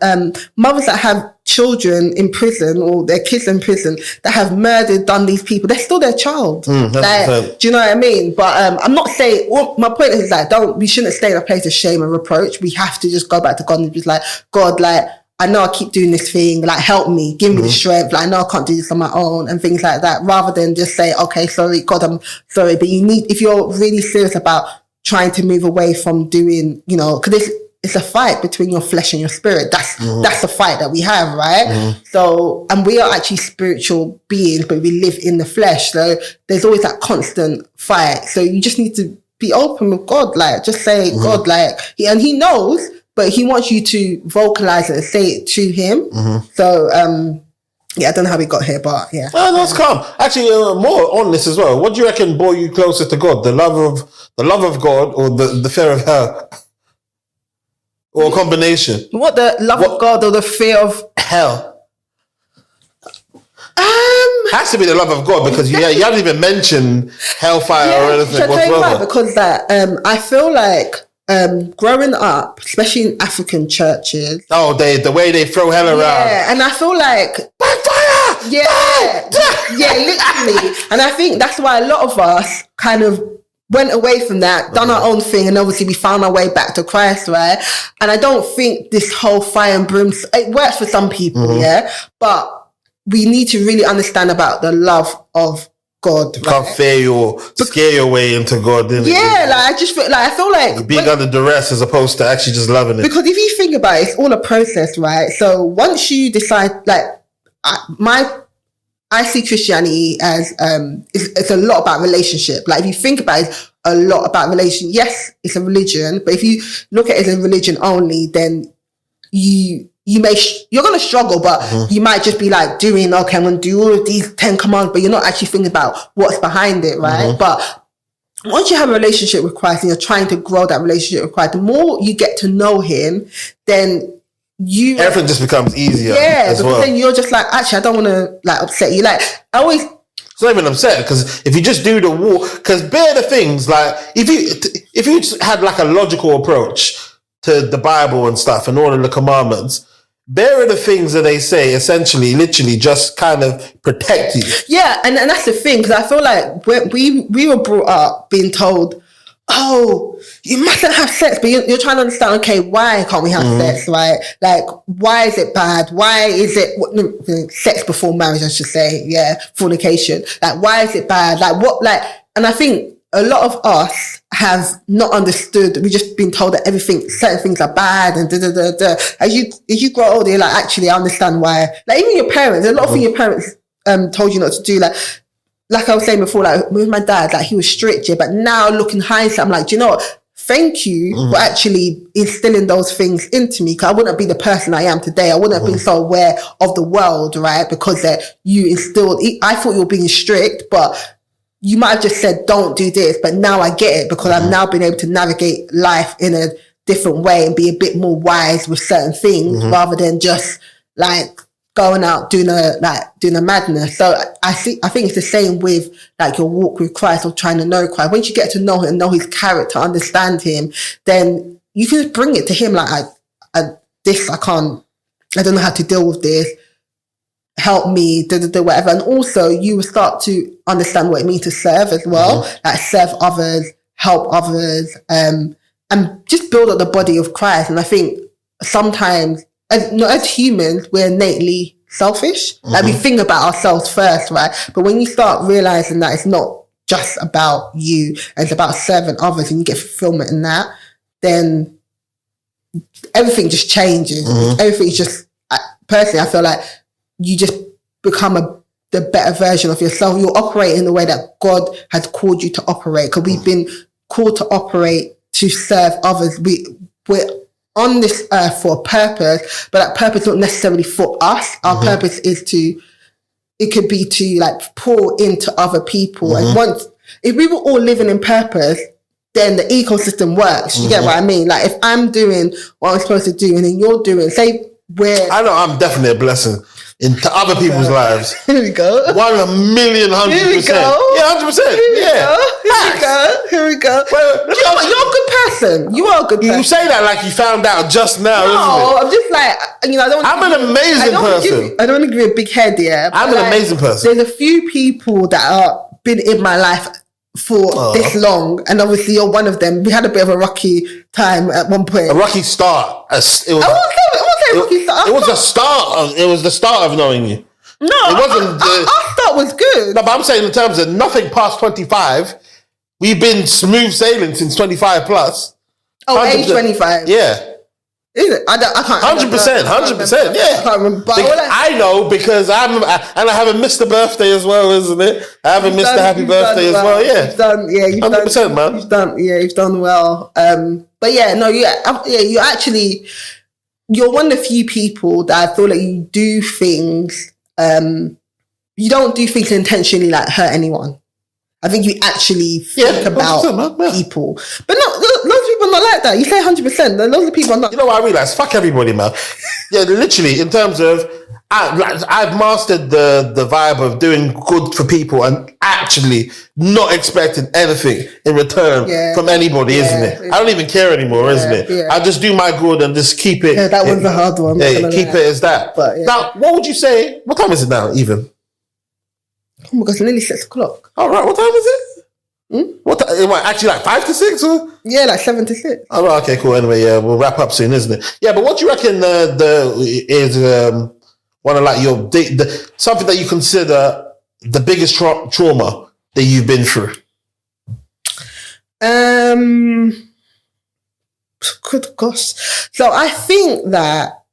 mothers that have children in prison or their kids in prison that have murdered, done these people, they're still their child. Like, do you know what I mean? But I'm not saying, my point is like, we shouldn't stay in a place of shame and reproach. We have to just go back to God and be like, God, like, I know I keep doing this thing, like, help me, give me the strength, like, I know I can't do this on my own and things like that, rather than just say, okay, sorry, God, I'm sorry. But if you're really serious about trying to move away from doing, you know, because it's a fight between your flesh and your spirit. That's the fight that we have, right? So, and we are actually spiritual beings, but we live in the flesh. So there's always that constant fight. So you just need to be open with God, like just say, God, like, and he knows, but he wants you to vocalize it and say it to him. So, yeah, I don't know how we got here, but yeah. Oh, that's calm. Actually, more on this as well. What do you reckon brought you closer to God? The love of God or the fear of hell? Or a combination? What, the love of God or the fear of hell? Has to be the love of God, because you haven't even mentioned hellfire or anything whatsoever. Because I feel like growing up, especially in African churches. Oh, the way they throw hell around. Yeah, and I feel like fire. Yeah, literally. And I think that's why a lot of us kind of went away from that, done our own thing, and obviously we found our way back to Christ, right? And I don't think this whole fire and brimstone, it works for some people, but we need to really understand about the love of God. You can't fear or scare your way into God, didn't it? Yeah, like I feel like being under duress as opposed to actually just loving it. Because if you think about it, it's all a process, right? So once you decide, like, I see Christianity as it's a lot about relationship. Like if you think about it, it's a lot about relation. Yes, it's a religion, but if you look at it as a religion only, then you're going to struggle, but you might just be like doing, okay, I'm going to do all of these 10 commands, but you're not actually thinking about what's behind it, right? But once you have a relationship with Christ and you're trying to grow that relationship with Christ, the more you get to know him, then everything just becomes easier. Yeah, because then you're just like, actually, I don't want to like upset you. Like I always. It's not even upset, because if you just do the walk, because bear the things, like if you just had like a logical approach to the Bible and stuff and all of the commandments, bear the things that they say essentially, literally just kind of protect you. Yeah, and that's the thing, because I feel like we were brought up being told, oh, you mustn't have sex, but you're trying to understand, okay, why can't we have sex, right? Like, why is it bad? Why is it sex before marriage, I should say, fornication. Like, why is it bad? Like, what, like, and I think a lot of us have not understood. We've just been told that certain things are bad and da-da-da-da. As you grow older, you're like, actually, I understand why. Like, even your parents, a lot of things your parents told you not to do, like I was saying before, like with my dad, like he was strict, but now looking hindsight, I'm like, do you know what? thank you for actually instilling those things into me, because I wouldn't be the person I am today. I wouldn't have been so aware of the world, right? Because that you instilled, I thought you were being strict, but you might have just said, don't do this. But now I get it, because I've now been able to navigate life in a different way and be a bit more wise with certain things, rather than just like going out doing a madness. So I think it's the same with like your walk with Christ, or trying to know Christ. Once you get to know him and know his character, understand him, then you can just bring it to him. Like, I don't know how to deal with this. Help me, whatever. And also you will start to understand what it means to serve as well. Like serve others, help others, and just build up the body of Christ. And I think sometimes, as humans, we're innately selfish. Like we think about ourselves first, right? But when you start realizing that it's not just about you, and it's about serving others, and you get fulfillment in that, then everything just changes. Everything just, personally, I feel like you just become the better version of yourself. You're operating in the way that God has called you to operate, because we've been called to operate to serve others. We're on this earth for a purpose, but that purpose is not necessarily for us. Our purpose is it could be to like pour into other people. And if we were all living in purpose, then the ecosystem works. You get what I mean? Like if I'm doing what I'm supposed to do, and then you're doing, I know I'm definitely a blessing into other people's lives. Here we go. 1,000,000, 100%. Here we go. Yeah, 100%. Here we go. Well, you're a good person. You are a good person. You say that like you found out just now, isn't it? I'm just like, I'm an amazing person. I don't want to give you a big head, yeah. I'm an amazing person. There's a few people that are been in my life for this long, and obviously you're one of them. We had a bit of a rocky time at one point. A rocky start. It was the start of knowing you. No, it wasn't. Our start was good. No, but I'm saying in terms of nothing past 25, we've been smooth sailing since 25 plus. Oh, age 25. Yeah. Is it? I can't. 100%. Yeah. I can't remember. I know because I haven't missed a birthday as well, isn't it? I haven't missed a happy birthday as well. Yeah. You've 100%, man. You've done well. But yeah, no, you're one of the few people that I feel like you do things. You don't do things intentionally like hurt anyone. I think you actually think about people. But no, lots of people are not like that. You say 100%. Lots of people are not. You know what I realize? Fuck everybody, man. Yeah, literally, in terms of, I've mastered the vibe of doing good for people and actually not expecting anything in return from anybody, isn't it? I don't even care anymore, isn't it? Yeah. I just do my good and just keep it. Yeah, that was a hard one. Yeah, keep it as that. But, now, what would you say? What time is it now, even? Oh my gosh, it's nearly 6 o'clock. All right, what time is it? What time? Actually, like 5 to 6? Or? Yeah, like 7 to 6. Oh, right, okay, cool. Anyway, yeah, we'll wrap up soon, isn't it? Yeah, but what do you reckon is one of like something that you consider the biggest trauma that you've been through? Good gosh. So I think that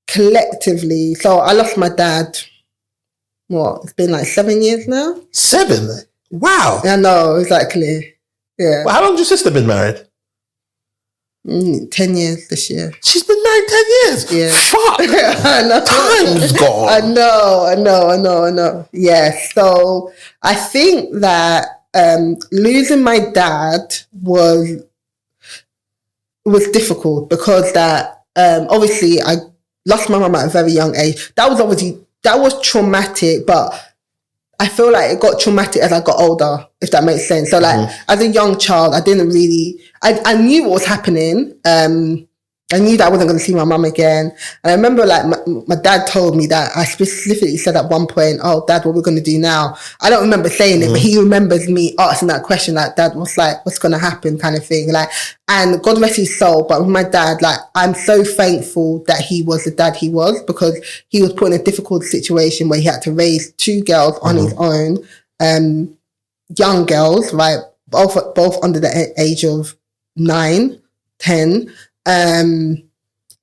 collectively, so I lost my dad. It's been like 7 years now. 7? Wow. I know, exactly. Yeah. Well, how long has your sister been married? 10 years this year. She's been married 10 years? Yeah. Fuck. I know. Time's gone. I know. Yeah. So I think that losing my dad was difficult, because that obviously I lost my mum at a very young age. That was traumatic, but I feel like it got traumatic as I got older, if that makes sense. So like as a young child, I didn't really, I knew what was happening. I knew that I wasn't going to see my mum again. And I remember like my dad told me that. I specifically said at one point, "Oh, Dad, what are we going to do now?" I don't remember saying it, but he remembers me asking that question, like, "Dad, what's going to happen?" kind of thing. Like, and God rest his soul, but with my dad, like, I'm so thankful that he was the dad he was, because he was put in a difficult situation where he had to raise 2 girls on his own, young girls, right? Both under the age of 9, 10. And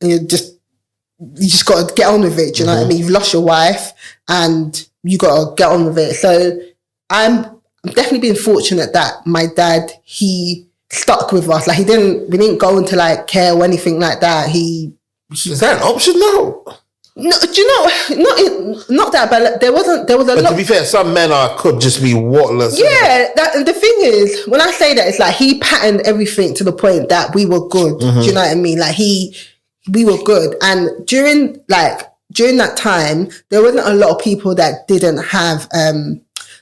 you just got to get on with it. Do you know what I mean? You've lost your wife and you got to get on with it. So I'm definitely being fortunate that my dad, he stuck with us. Like we didn't go into like care or anything like that. Is that an option now? No, do you know? Not that, but there was a But lot. to be fair, some men could just be whatless. Yeah, the thing is, when I say that, it's like he patterned everything to the point that we were good. Do you know what I mean? Like we were good, and during that time, there wasn't a lot of people that didn't have.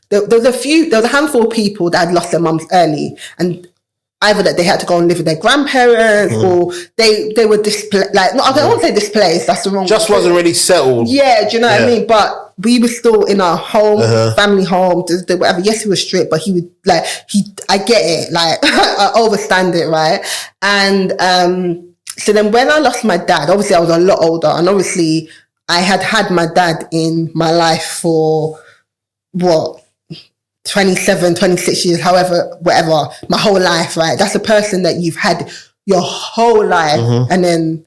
There was a handful of people that had lost their mums early, and either that they had to go and live with their grandparents, or they were displaced. Like, no, I don't want to say displaced. That's the wrong. Just wasn't really settled. Yeah, do you know what I mean? But we were still in our home, family home, whatever. Yes, he was strict, but he would I get it. Like, I overstand it, right? And so then when I lost my dad, obviously I was a lot older, and obviously I had my dad in my life for 27, 26 years, however, whatever, my whole life, right? That's a person that you've had your whole life, and then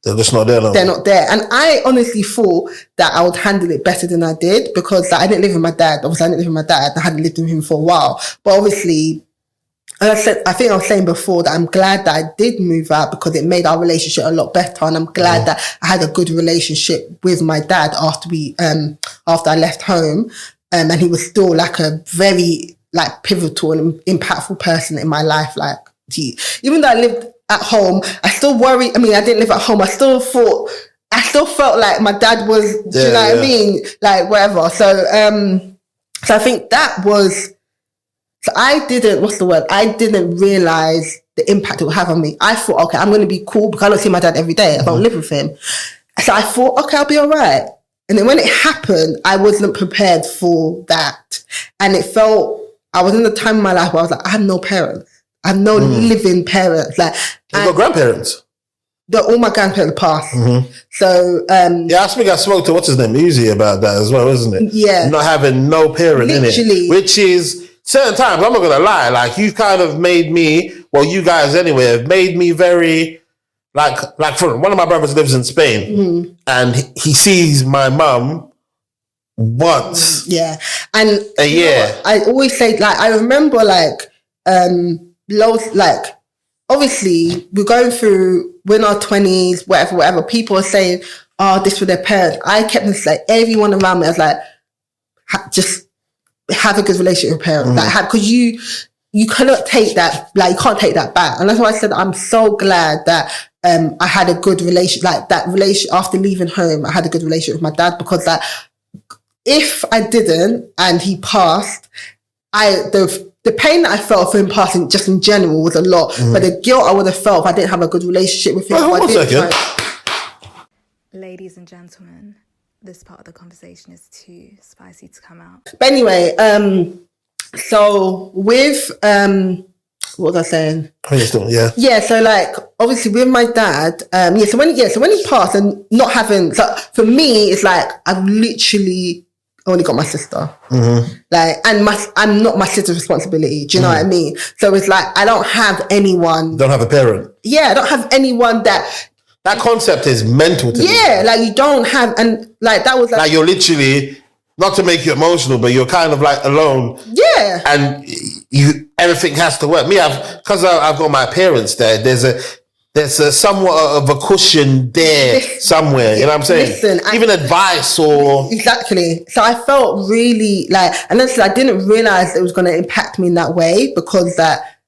they're just not there. They're not there. And I honestly thought that I would handle it better than I did, because I didn't live with my dad. Obviously, I didn't live with my dad. I hadn't lived with him for a while. But obviously, as I think I was saying before, that I'm glad that I did move out, because it made our relationship a lot better. And I'm glad that I had a good relationship with my dad after I left home. And he was still like a very like pivotal and impactful person in my life. Like, even though I lived at home, I still worried. I mean, I didn't live at home. I still felt like my dad was, do you know what I mean? Like, whatever. So I think that was, so I didn't realize the impact it would have on me. I thought, okay, I'm going to be cool because I don't see my dad every day. I don't live with him. So I thought, okay, I'll be all right. And then when it happened, I wasn't prepared for that. And it felt, I was in the time of my life where I was like, I have no parents. I have no living parents. Like, you got grandparents? All my grandparents passed. So, yeah, I think I spoke to, what's his name, Uzi, about that as well, isn't it? Yeah. Not having no parent in it. Which is, certain times, I'm not going to lie, like, you kind of made me, well, you guys anyway, have made me very, like for one of my brothers lives in Spain, and he sees my mum once and a year. I always say, like, I remember obviously we're going through, we're in our 20s, whatever, people are saying, oh, this with their parents. I kept this, like, everyone around me, I was like, just have a good relationship with parents. Like, because you cannot take that, like, you can't take that back. And that's why I said I'm so glad that I had a good relation, like that relation after leaving home. I had a good relationship with my dad, because that if I didn't and he passed, the pain that I felt for him passing just in general was a lot. But the guilt I would have felt if I didn't have a good relationship with him. One second. Ladies and gentlemen, this part of the conversation is too spicy to come out. But anyway, so with what was I saying? Yeah, so like obviously with my dad, so when he passed, and not having, so for me it's like I've literally only got my sister. Like, and I'm not my sister's responsibility. Do you know what I mean? So it's like I don't have anyone. Don't have a parent. Yeah, I don't have anyone that. That concept is mental to me. Yeah, like you don't have, and like that was like you're literally, not to make you emotional, but you're kind of like alone. Yeah. And everything has to work. Because I've got my parents there, there's a somewhat of a cushion there somewhere. You know what I'm saying? Listen, even advice or... Exactly. So I felt really like, and honestly, I didn't realize it was going to impact me in that way, because that,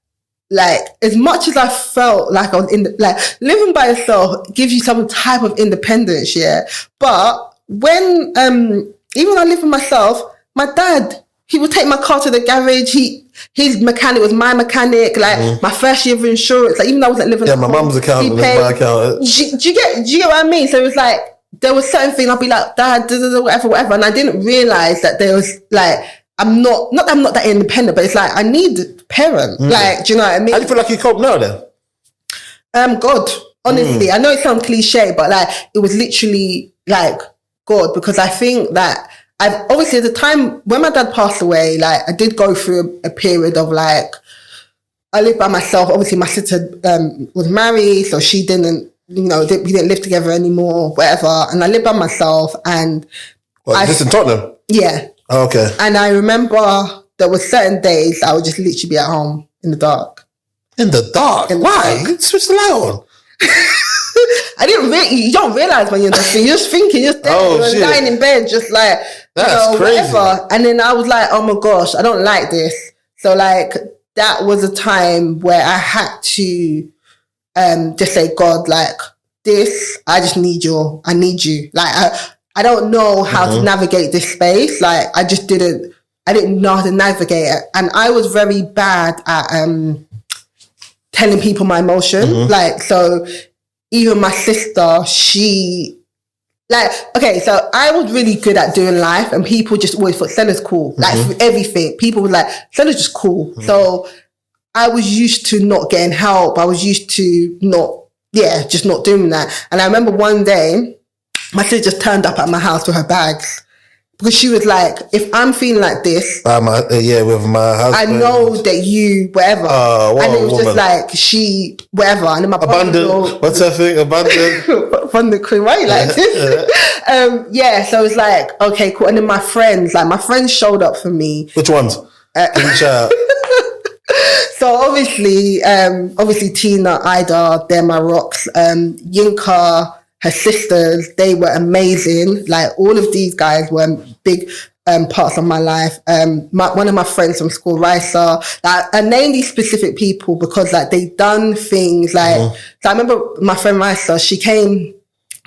like, as much as I felt like I was living by yourself gives you some type of independence, yeah. But when, even when I lived with myself, my dad, he would take my car to the garage. His mechanic was my mechanic. Like my first year of insurance, like even though I wasn't living. Yeah, my mum's accountant was my accountant. Do you get what I mean? So it was like there was certain things I'd be like, Dad, whatever, and I didn't realize that there was like I'm not that independent, but it's like I need a parent. Like, do you know what I mean? How do you feel like you cope now then? God, honestly, I know it sounds cliche, but like it was literally like God, because I think that obviously at the time when my dad passed away, like I did go through a period of like, I lived by myself. Obviously my sister was married, so she didn't, we didn't live together anymore, whatever. And I lived by myself, and this in Tottenham? Yeah. Oh, okay. And I remember there were certain days I would just literally be at home in the dark. In the dark? Why? Switch the light on. I didn't you don't realize when you're not you're just thinking, you're lying in bed, just like, that's crazy. Whatever. And then I was like, oh my gosh, I don't like this. So like, that was a time where I had to just say, God, like, this, I need you. Like, I don't know how to navigate this space. Like, I didn't know how to navigate it. And I was very bad at telling people my emotions. Like, so even my sister, she, like, okay, so I was really good at doing life, and people just always thought Stella's cool. Like, for everything. People were like, Stella's just cool. So I was used to not getting help. I was used to just not doing that. And I remember one day, my sister just turned up at my house with her bags. Because she was like, if I'm feeling like this, with my husband, I know that you, whatever. And it was just like, she, whatever. And then my abundant, what's her thing? Abundant? Abundant queen, why are you like this? So it's like, okay, cool. And then my friends showed up for me. Which ones? So obviously Tina, Ida, they're my rocks. Yinka, her sisters, they were amazing. Like, all of these guys were big parts of my life. One of my friends from school, Raisa, like, I named these specific people because like they done things like, so I remember my friend Raisa, she came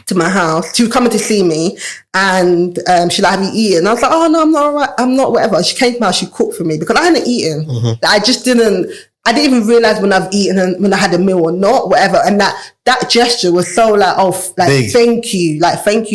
to my house. She was coming to see me, and she like, have you eaten? And I was like, oh no, I'm not all right. I'm not whatever. She came to my house, she cooked for me because I hadn't eaten. Like, I didn't even realize when I've eaten and when I had a meal or not, whatever. And that gesture was so like, big. Thank you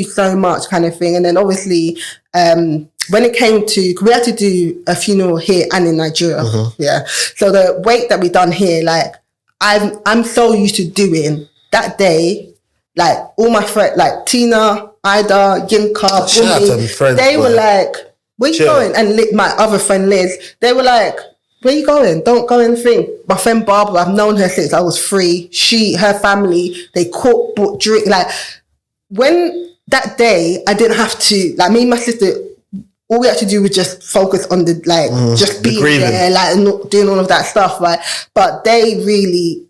so much, kind of thing. And then obviously, when it came to, we had to do a funeral here and in Nigeria. Yeah. So the wake that we done here, like, I'm so used to doing that day, like, all my friends, like Tina, Ida, Yinka, Bumi, they were like, where you going? And my other friend Liz, they were like, where you going? Don't go in the thing. My friend Barbara, I've known her since I was 3. Her family, they cook, bought drink. Like, when that day, I didn't have to, like, me and my sister, all we had to do was just focus on just being there, like, and not doing all of that stuff, right? But they really,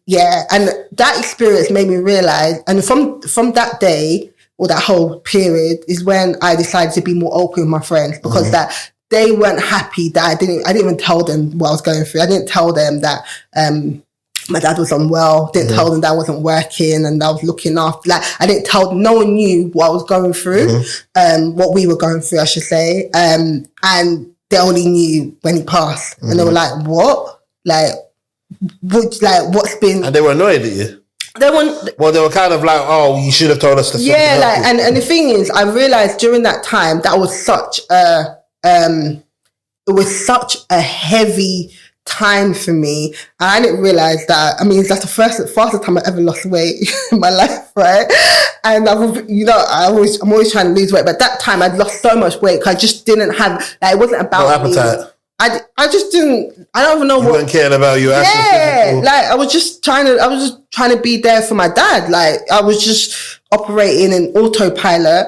and that experience made me realize, and from that day, or that whole period, is when I decided to be more open with my friends, because that they weren't happy that I didn't even tell them what I was going through. I didn't tell them that my dad was unwell. Didn't tell them that I wasn't working and I was looking after. Like, I didn't tell them. No one knew what I was going through, what we were going through, I should say. And they only knew when he passed. And they were like, what? Like, what's been... And they were annoyed at you? They were kind of like, oh, you should have told us to... Yeah, like, and the thing is, I realised during that time, that was such a... it was such a heavy time for me, and I didn't realize that. I mean, that's the fastest time I ever lost weight in my life, right? And I'm always trying to lose weight, but that time I'd lost so much weight because I just didn't have, like, it wasn't about no appetite. I just didn't. I don't even know you weren't caring about your actual like, I was just trying to be there for my dad. Like, I was just operating in autopilot.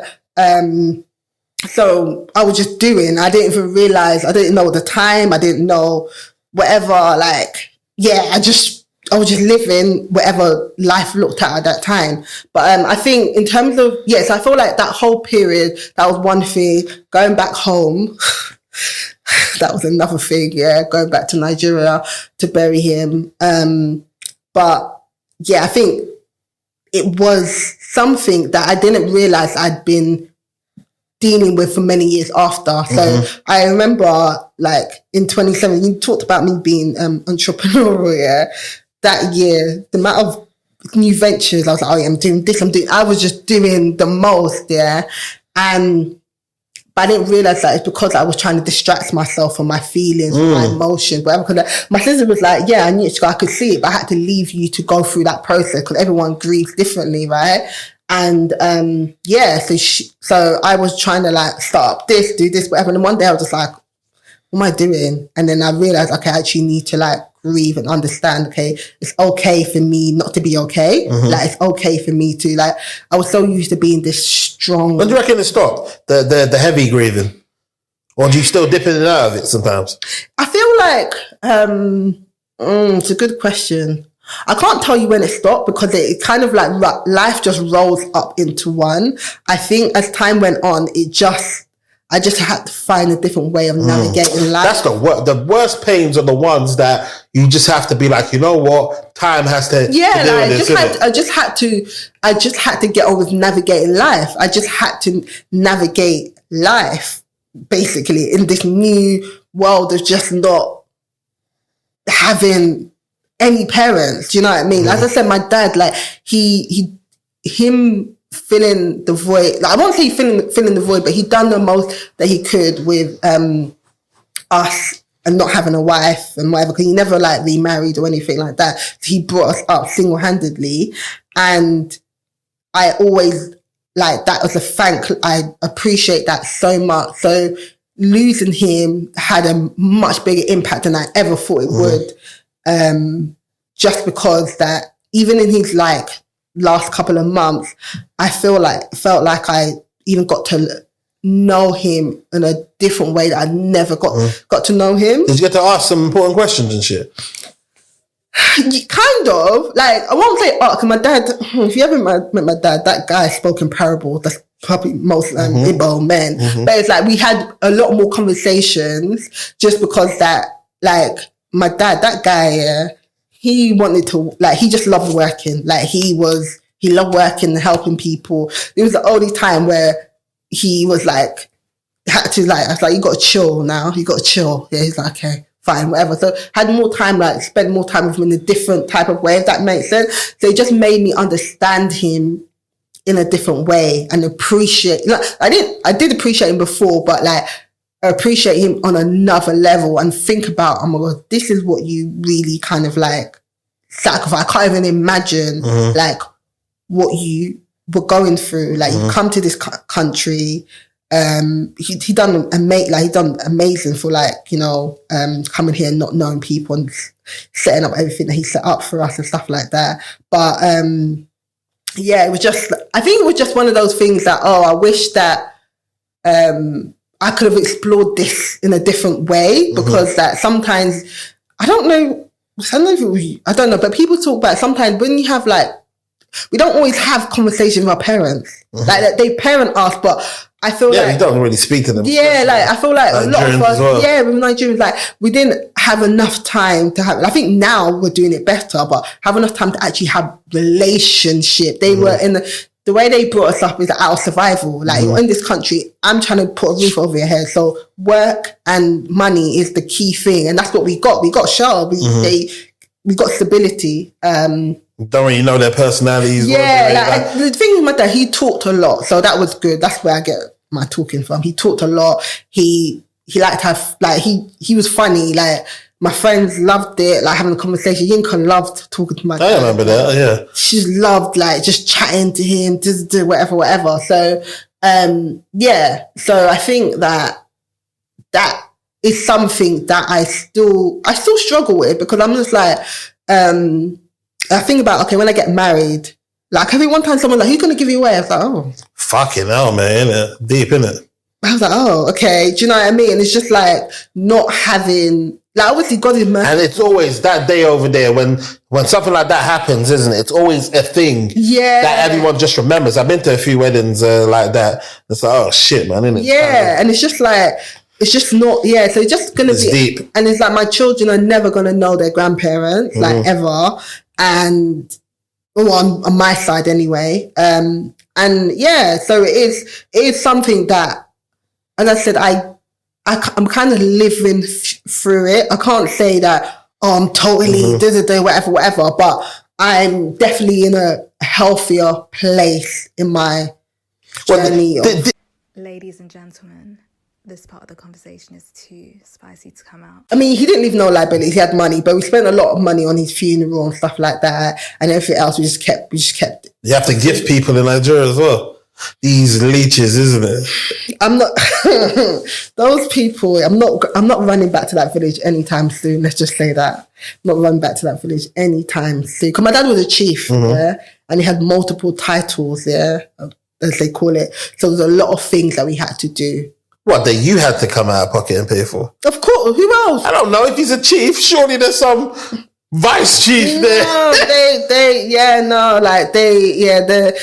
So I was just doing. I didn't even realize. I didn't know the time. I didn't know whatever. Like, I was just living whatever life looked at that time. But I think in terms of so I feel like that whole period, that was one thing. Going back home, that was another thing. Yeah, going back to Nigeria to bury him. But I think it was something that I didn't realize I'd been dealing with for many years after. So I remember, like, in 2017, you talked about me being entrepreneurial, that year, the amount of new ventures, I was like, I'm doing this, I was just doing the most, but I didn't realize that it's because I was trying to distract myself from my feelings, my emotions, whatever. Because my sister was like, I knew I could see it, but I had to leave you to go through that process because everyone grieves differently, right? And so I was trying to, like, start up this, do this, whatever. And one day I was just like, what am I doing? And then I realized, okay, I actually need to, like, grieve and understand, okay, it's okay for me not to be okay. Like, it's okay for me to, like, I was so used to being this strong. When do you reckon it stopped? The heavy grieving? Or do you still dip in and out of it sometimes? I feel like, it's a good question. I can't tell you when it stopped because it kind of like life just rolls up into one. I think as time went on, I just had to find a different way of navigating life. That's the worst pains are the ones that you just have to be like, you know what, time has to. Yeah, to like I just had to get on with navigating life. I just had to navigate life basically in this new world of just not having any parents. Do you know what I mean? As I said, my dad, like him filling the void. Like, I won't say filling the void, but he done the most that he could with us and not having a wife and whatever. Because he never like remarried or anything like that. So he brought us up single-handedly, and I always like that as a thank. I appreciate that so much. So losing him had a much bigger impact than I ever thought it would. Just because that even in his like last couple of months, I felt like I even got to know him in a different way that I never got to know him. Did you get to ask some important questions and shit? Kind of. Like, I won't say because my dad, if you ever met my dad, that guy spoke in parables. That's probably most Igbo men. But it's like we had a lot more conversations just because that, like, my dad, that guy, he wanted to, like, he just loved working. Like, he loved working and helping people. There was the only time where he was like, had to, like, I was like, you got to chill now. You got to chill. Yeah, he's like, okay, fine, whatever. So had more time, like, spend more time with him in a different type of way, if that makes sense. So it just made me understand him in a different way and appreciate, like, I did appreciate him before, but like, appreciate him on another level and think about, oh my God, this is what you really kind of like sacrifice. I can't even imagine like what you were going through. Like, you come to this country, he done amazing for, like, you know, coming here and not knowing people and setting up everything that he set up for us and stuff like that. But yeah, it was just, I think it was just one of those things that, I wish that I could have explored this in a different way, because that sometimes, I don't know, but people talk about sometimes when you have, like, we don't always have conversations with our parents. Like, they parent us, but I feel like... we don't really speak to them. Yeah, like, I feel like a lot of us... well. Yeah, with Nigerians, like, we didn't have enough time to have... I think now we're doing it better, but have enough time to actually have relationship. They were in the way they brought us up is out of survival. Like, you're in this country, I'm trying to put a roof over your head. So work and money is the key thing. And that's what we got. We got shelter. We got stability. Don't really know their personalities. Yeah, like, the thing with my dad, he talked a lot. So that was good. That's where I get my talking from. He talked a lot. He liked to have, like, he was funny. Like, my friends loved it, like, having a conversation. Yinka loved talking to my dad. I remember that, yeah. She loved, like, just chatting to him, whatever. So, yeah. So I think that is something that I still struggle with, because I'm just like, I think about, okay, when I get married, like, I think one time someone like, who's going to give you away? I was like, oh. Fucking hell, man. Innit? Deep, innit? I was like, oh, okay. Do you know what I mean? And it's just like not having, like, obviously God is merciful. And it's always that day over there when something like that happens, isn't it? It's always a thing that everyone just remembers. I've been to a few weddings like that. It's like, oh shit, man, isn't it? Yeah, and it's just like, it's just not, so it's just going to be deep. And it's like, my children are never going to know their grandparents, like, ever. And, on my side anyway. And yeah, so it is something that, as I said, I'm kind of living through it. I can't say that, I'm totally whatever, but I'm definitely in a healthier place in my journey. Ladies and gentlemen, this part of the conversation is too spicy to come out. I mean, he didn't leave no liabilities. He had money, but we spent a lot of money on his funeral and stuff like that, and everything else. We just kept it. You have to gift people in Nigeria as well. These leeches, isn't it? I'm not those people. I'm not running back to that village anytime soon. Let's just say that. I'm not running back to that village anytime soon. Because my dad was a chief, and he had multiple titles, as they call it. So there's a lot of things that we had to do. What, that you had to come out of pocket and pay for? Of course. Who else? I don't know. If he's a chief, surely there's some vice chief there. No, the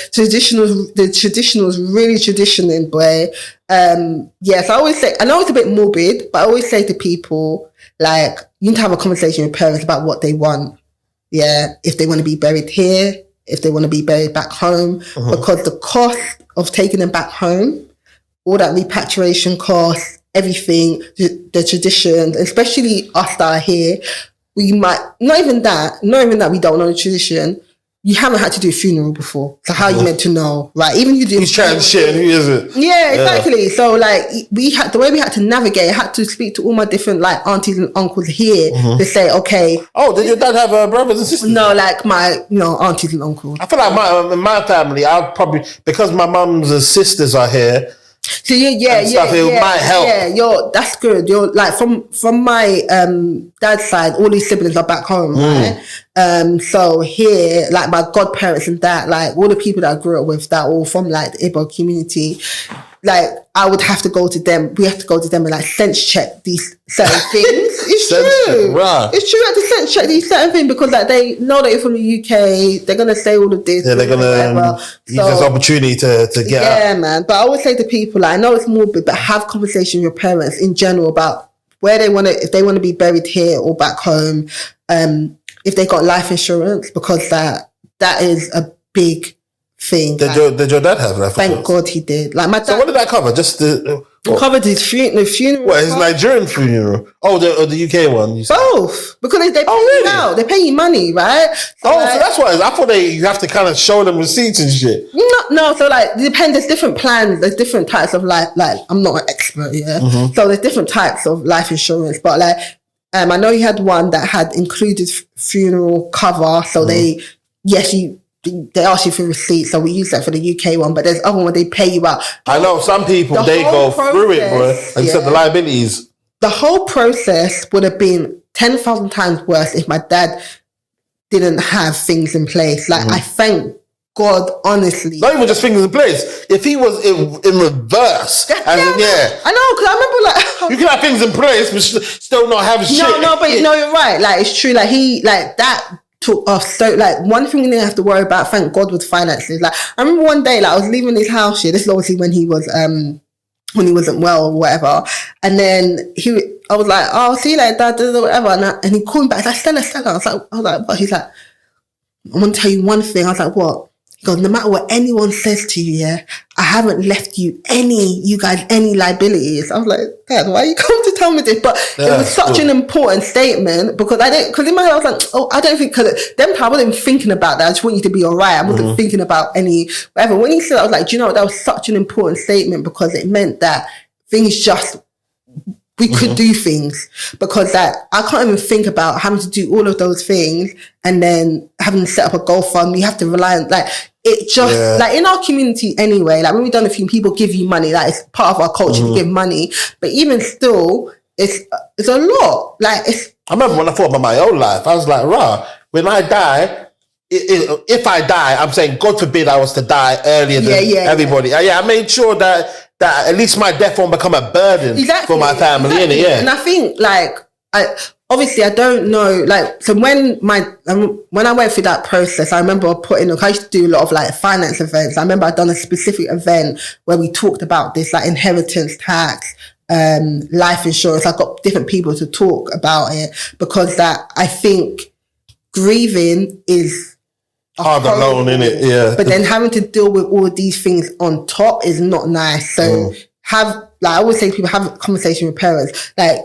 traditional's really traditioning, boy. So I always say, I know it's a bit morbid, but I always say to people, like, you need to have a conversation with parents about what they want. Yeah, if they want to be buried here, if they want to be buried back home, because the cost of taking them back home, all that repatriation cost, everything, the traditions, especially us that are here, we might, not even that we don't know the tradition, you haven't had to do a funeral before. So how are you meant to know, right? Even you do. Who's trying to shit and who isn't? Yeah, exactly. So like the way we had to navigate, I had to speak to all my different like aunties and uncles here to say, okay. Oh, did your dad have brothers and sisters? No, like my aunties and uncles. I feel like my family, I'll probably, because my mum's sisters are here. So it might help. Yeah, that's good. You're like from my dad's side, all these siblings are back home, right? So here, like my godparents and that, like all the people that I grew up with, that all from like the Igbo community, like I would have to go to them. We have to go to them and like sense check these certain things. It's true. Right. It's true. I have to sense check these certain things because like they know that you're from the UK. They're gonna say all of this. Yeah, they're gonna use this opportunity to get out. Yeah, man. But I always say to people, like, I know it's morbid, but have conversation with your parents in general about where they want to, if they want to be buried here or back home. If they got life insurance, because that is a big thing. Did your dad have life insurance? Thank God he did. Like my dad. So what did that cover? Just the covered his funeral. What, his Nigerian funeral? Oh, the UK one. Both, because they pay you out. They pay you money, right? So so that's why I thought you have to kind of show them receipts and shit. No. So like, it depends. There's different plans. There's different types of life. Like, I'm not an expert, yeah. So there's different types of life insurance, but like, I know you had one that had included funeral cover. So they ask you for receipts. So we use that for the UK one, but there's other one where they pay you out. I know some people, they go through it, bro. And said the liabilities. The whole process would have been 10,000 times worse if my dad didn't have things in place. Like, I thank God, honestly. Not even just things in place. If he was in reverse. I know, because I remember like... you can have things in place, but still not have shit. But you're right. Like, it's true. Like, that took off. So, like, one thing we didn't have to worry about, thank God, was finances. Like, I remember one day, like, I was leaving his house here. This is obviously when he was... when he wasn't well or whatever. And then I was like, oh, see you later, Dad, or whatever. And he called me back. He's like, Stella. I was like, what? He's like, I want to tell you one thing. I was like, what? He goes, no matter what anyone says to you, yeah, I haven't left you guys any liabilities. I was like, Dad, why are you coming to tell me this? But it was such an important statement because in my head I was like, oh, I don't think, because them time I wasn't even thinking about that. I just want you to be all right. I wasn't thinking about any whatever. When he said, I was like, do you know what? That was such an important statement because it meant that things just, we could do things, because that I can't even think about having to do all of those things and then having to set up a GoFundMe. You have to rely on, like, it just, like, in our community anyway, like, when we've done a few, people give you money. Like, it's part of our culture to give money. But even still, it's a lot. Like, I remember when I thought about my own life, I was like, when I die, if I die, I'm saying, God forbid I was to die earlier than everybody. I made sure that at least my death won't become a burden for my family, innit? Yeah. And I think, like, obviously I don't know, like, so when I went through that process, I remember I used to do a lot of like finance events. I remember I'd done a specific event where we talked about this, like inheritance tax, life insurance. I got different people to talk about it because that I think grieving is hard alone, innit? Yeah. But then having to deal with all of these things on top is not nice. So I always say to people, have a conversation with parents. Like,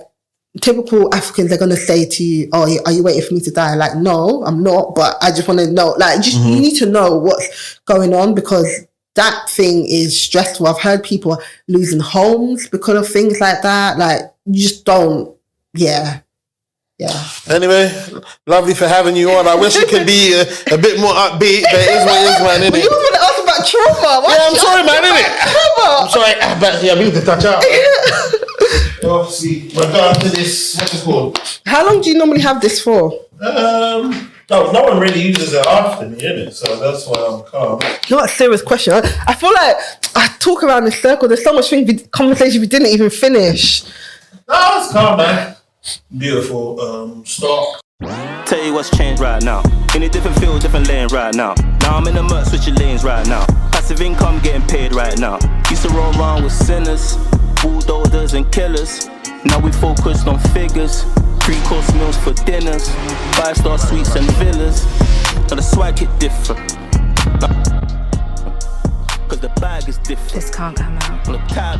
typical Africans, they're going to say to you, oh, are you waiting for me to die? Like, no, I'm not, but I just want to know. Like, you need to know what's going on because that thing is stressful. I've heard people losing homes because of things like that. Like, you just don't, Yeah. Anyway, lovely for having you on. I wish it could be a bit more upbeat, but it is what it is, man, innit? But you were going to ask about trauma. I'm sorry, man, innit? I'm sorry, but we need to touch out. Obviously, we're going to this, what's it called? How long do you normally have this for? No one really uses it after me, innit? So that's why I'm calm. Not a serious question. I feel like I talk around in circles. There's so much conversation we didn't even finish. No, it's calm, man. Beautiful start. tell you what's changed right now. In a different field, different lane right now. Now I'm in the murk, switching lanes right now. Passive income getting paid right now. Used to roll around with sinners, bulldozers and killers. Now we focused on figures, 3-course meals for dinners, 5-star suites and villas. Now the swag hit different, cause the bag is different. This can't come out. The tab is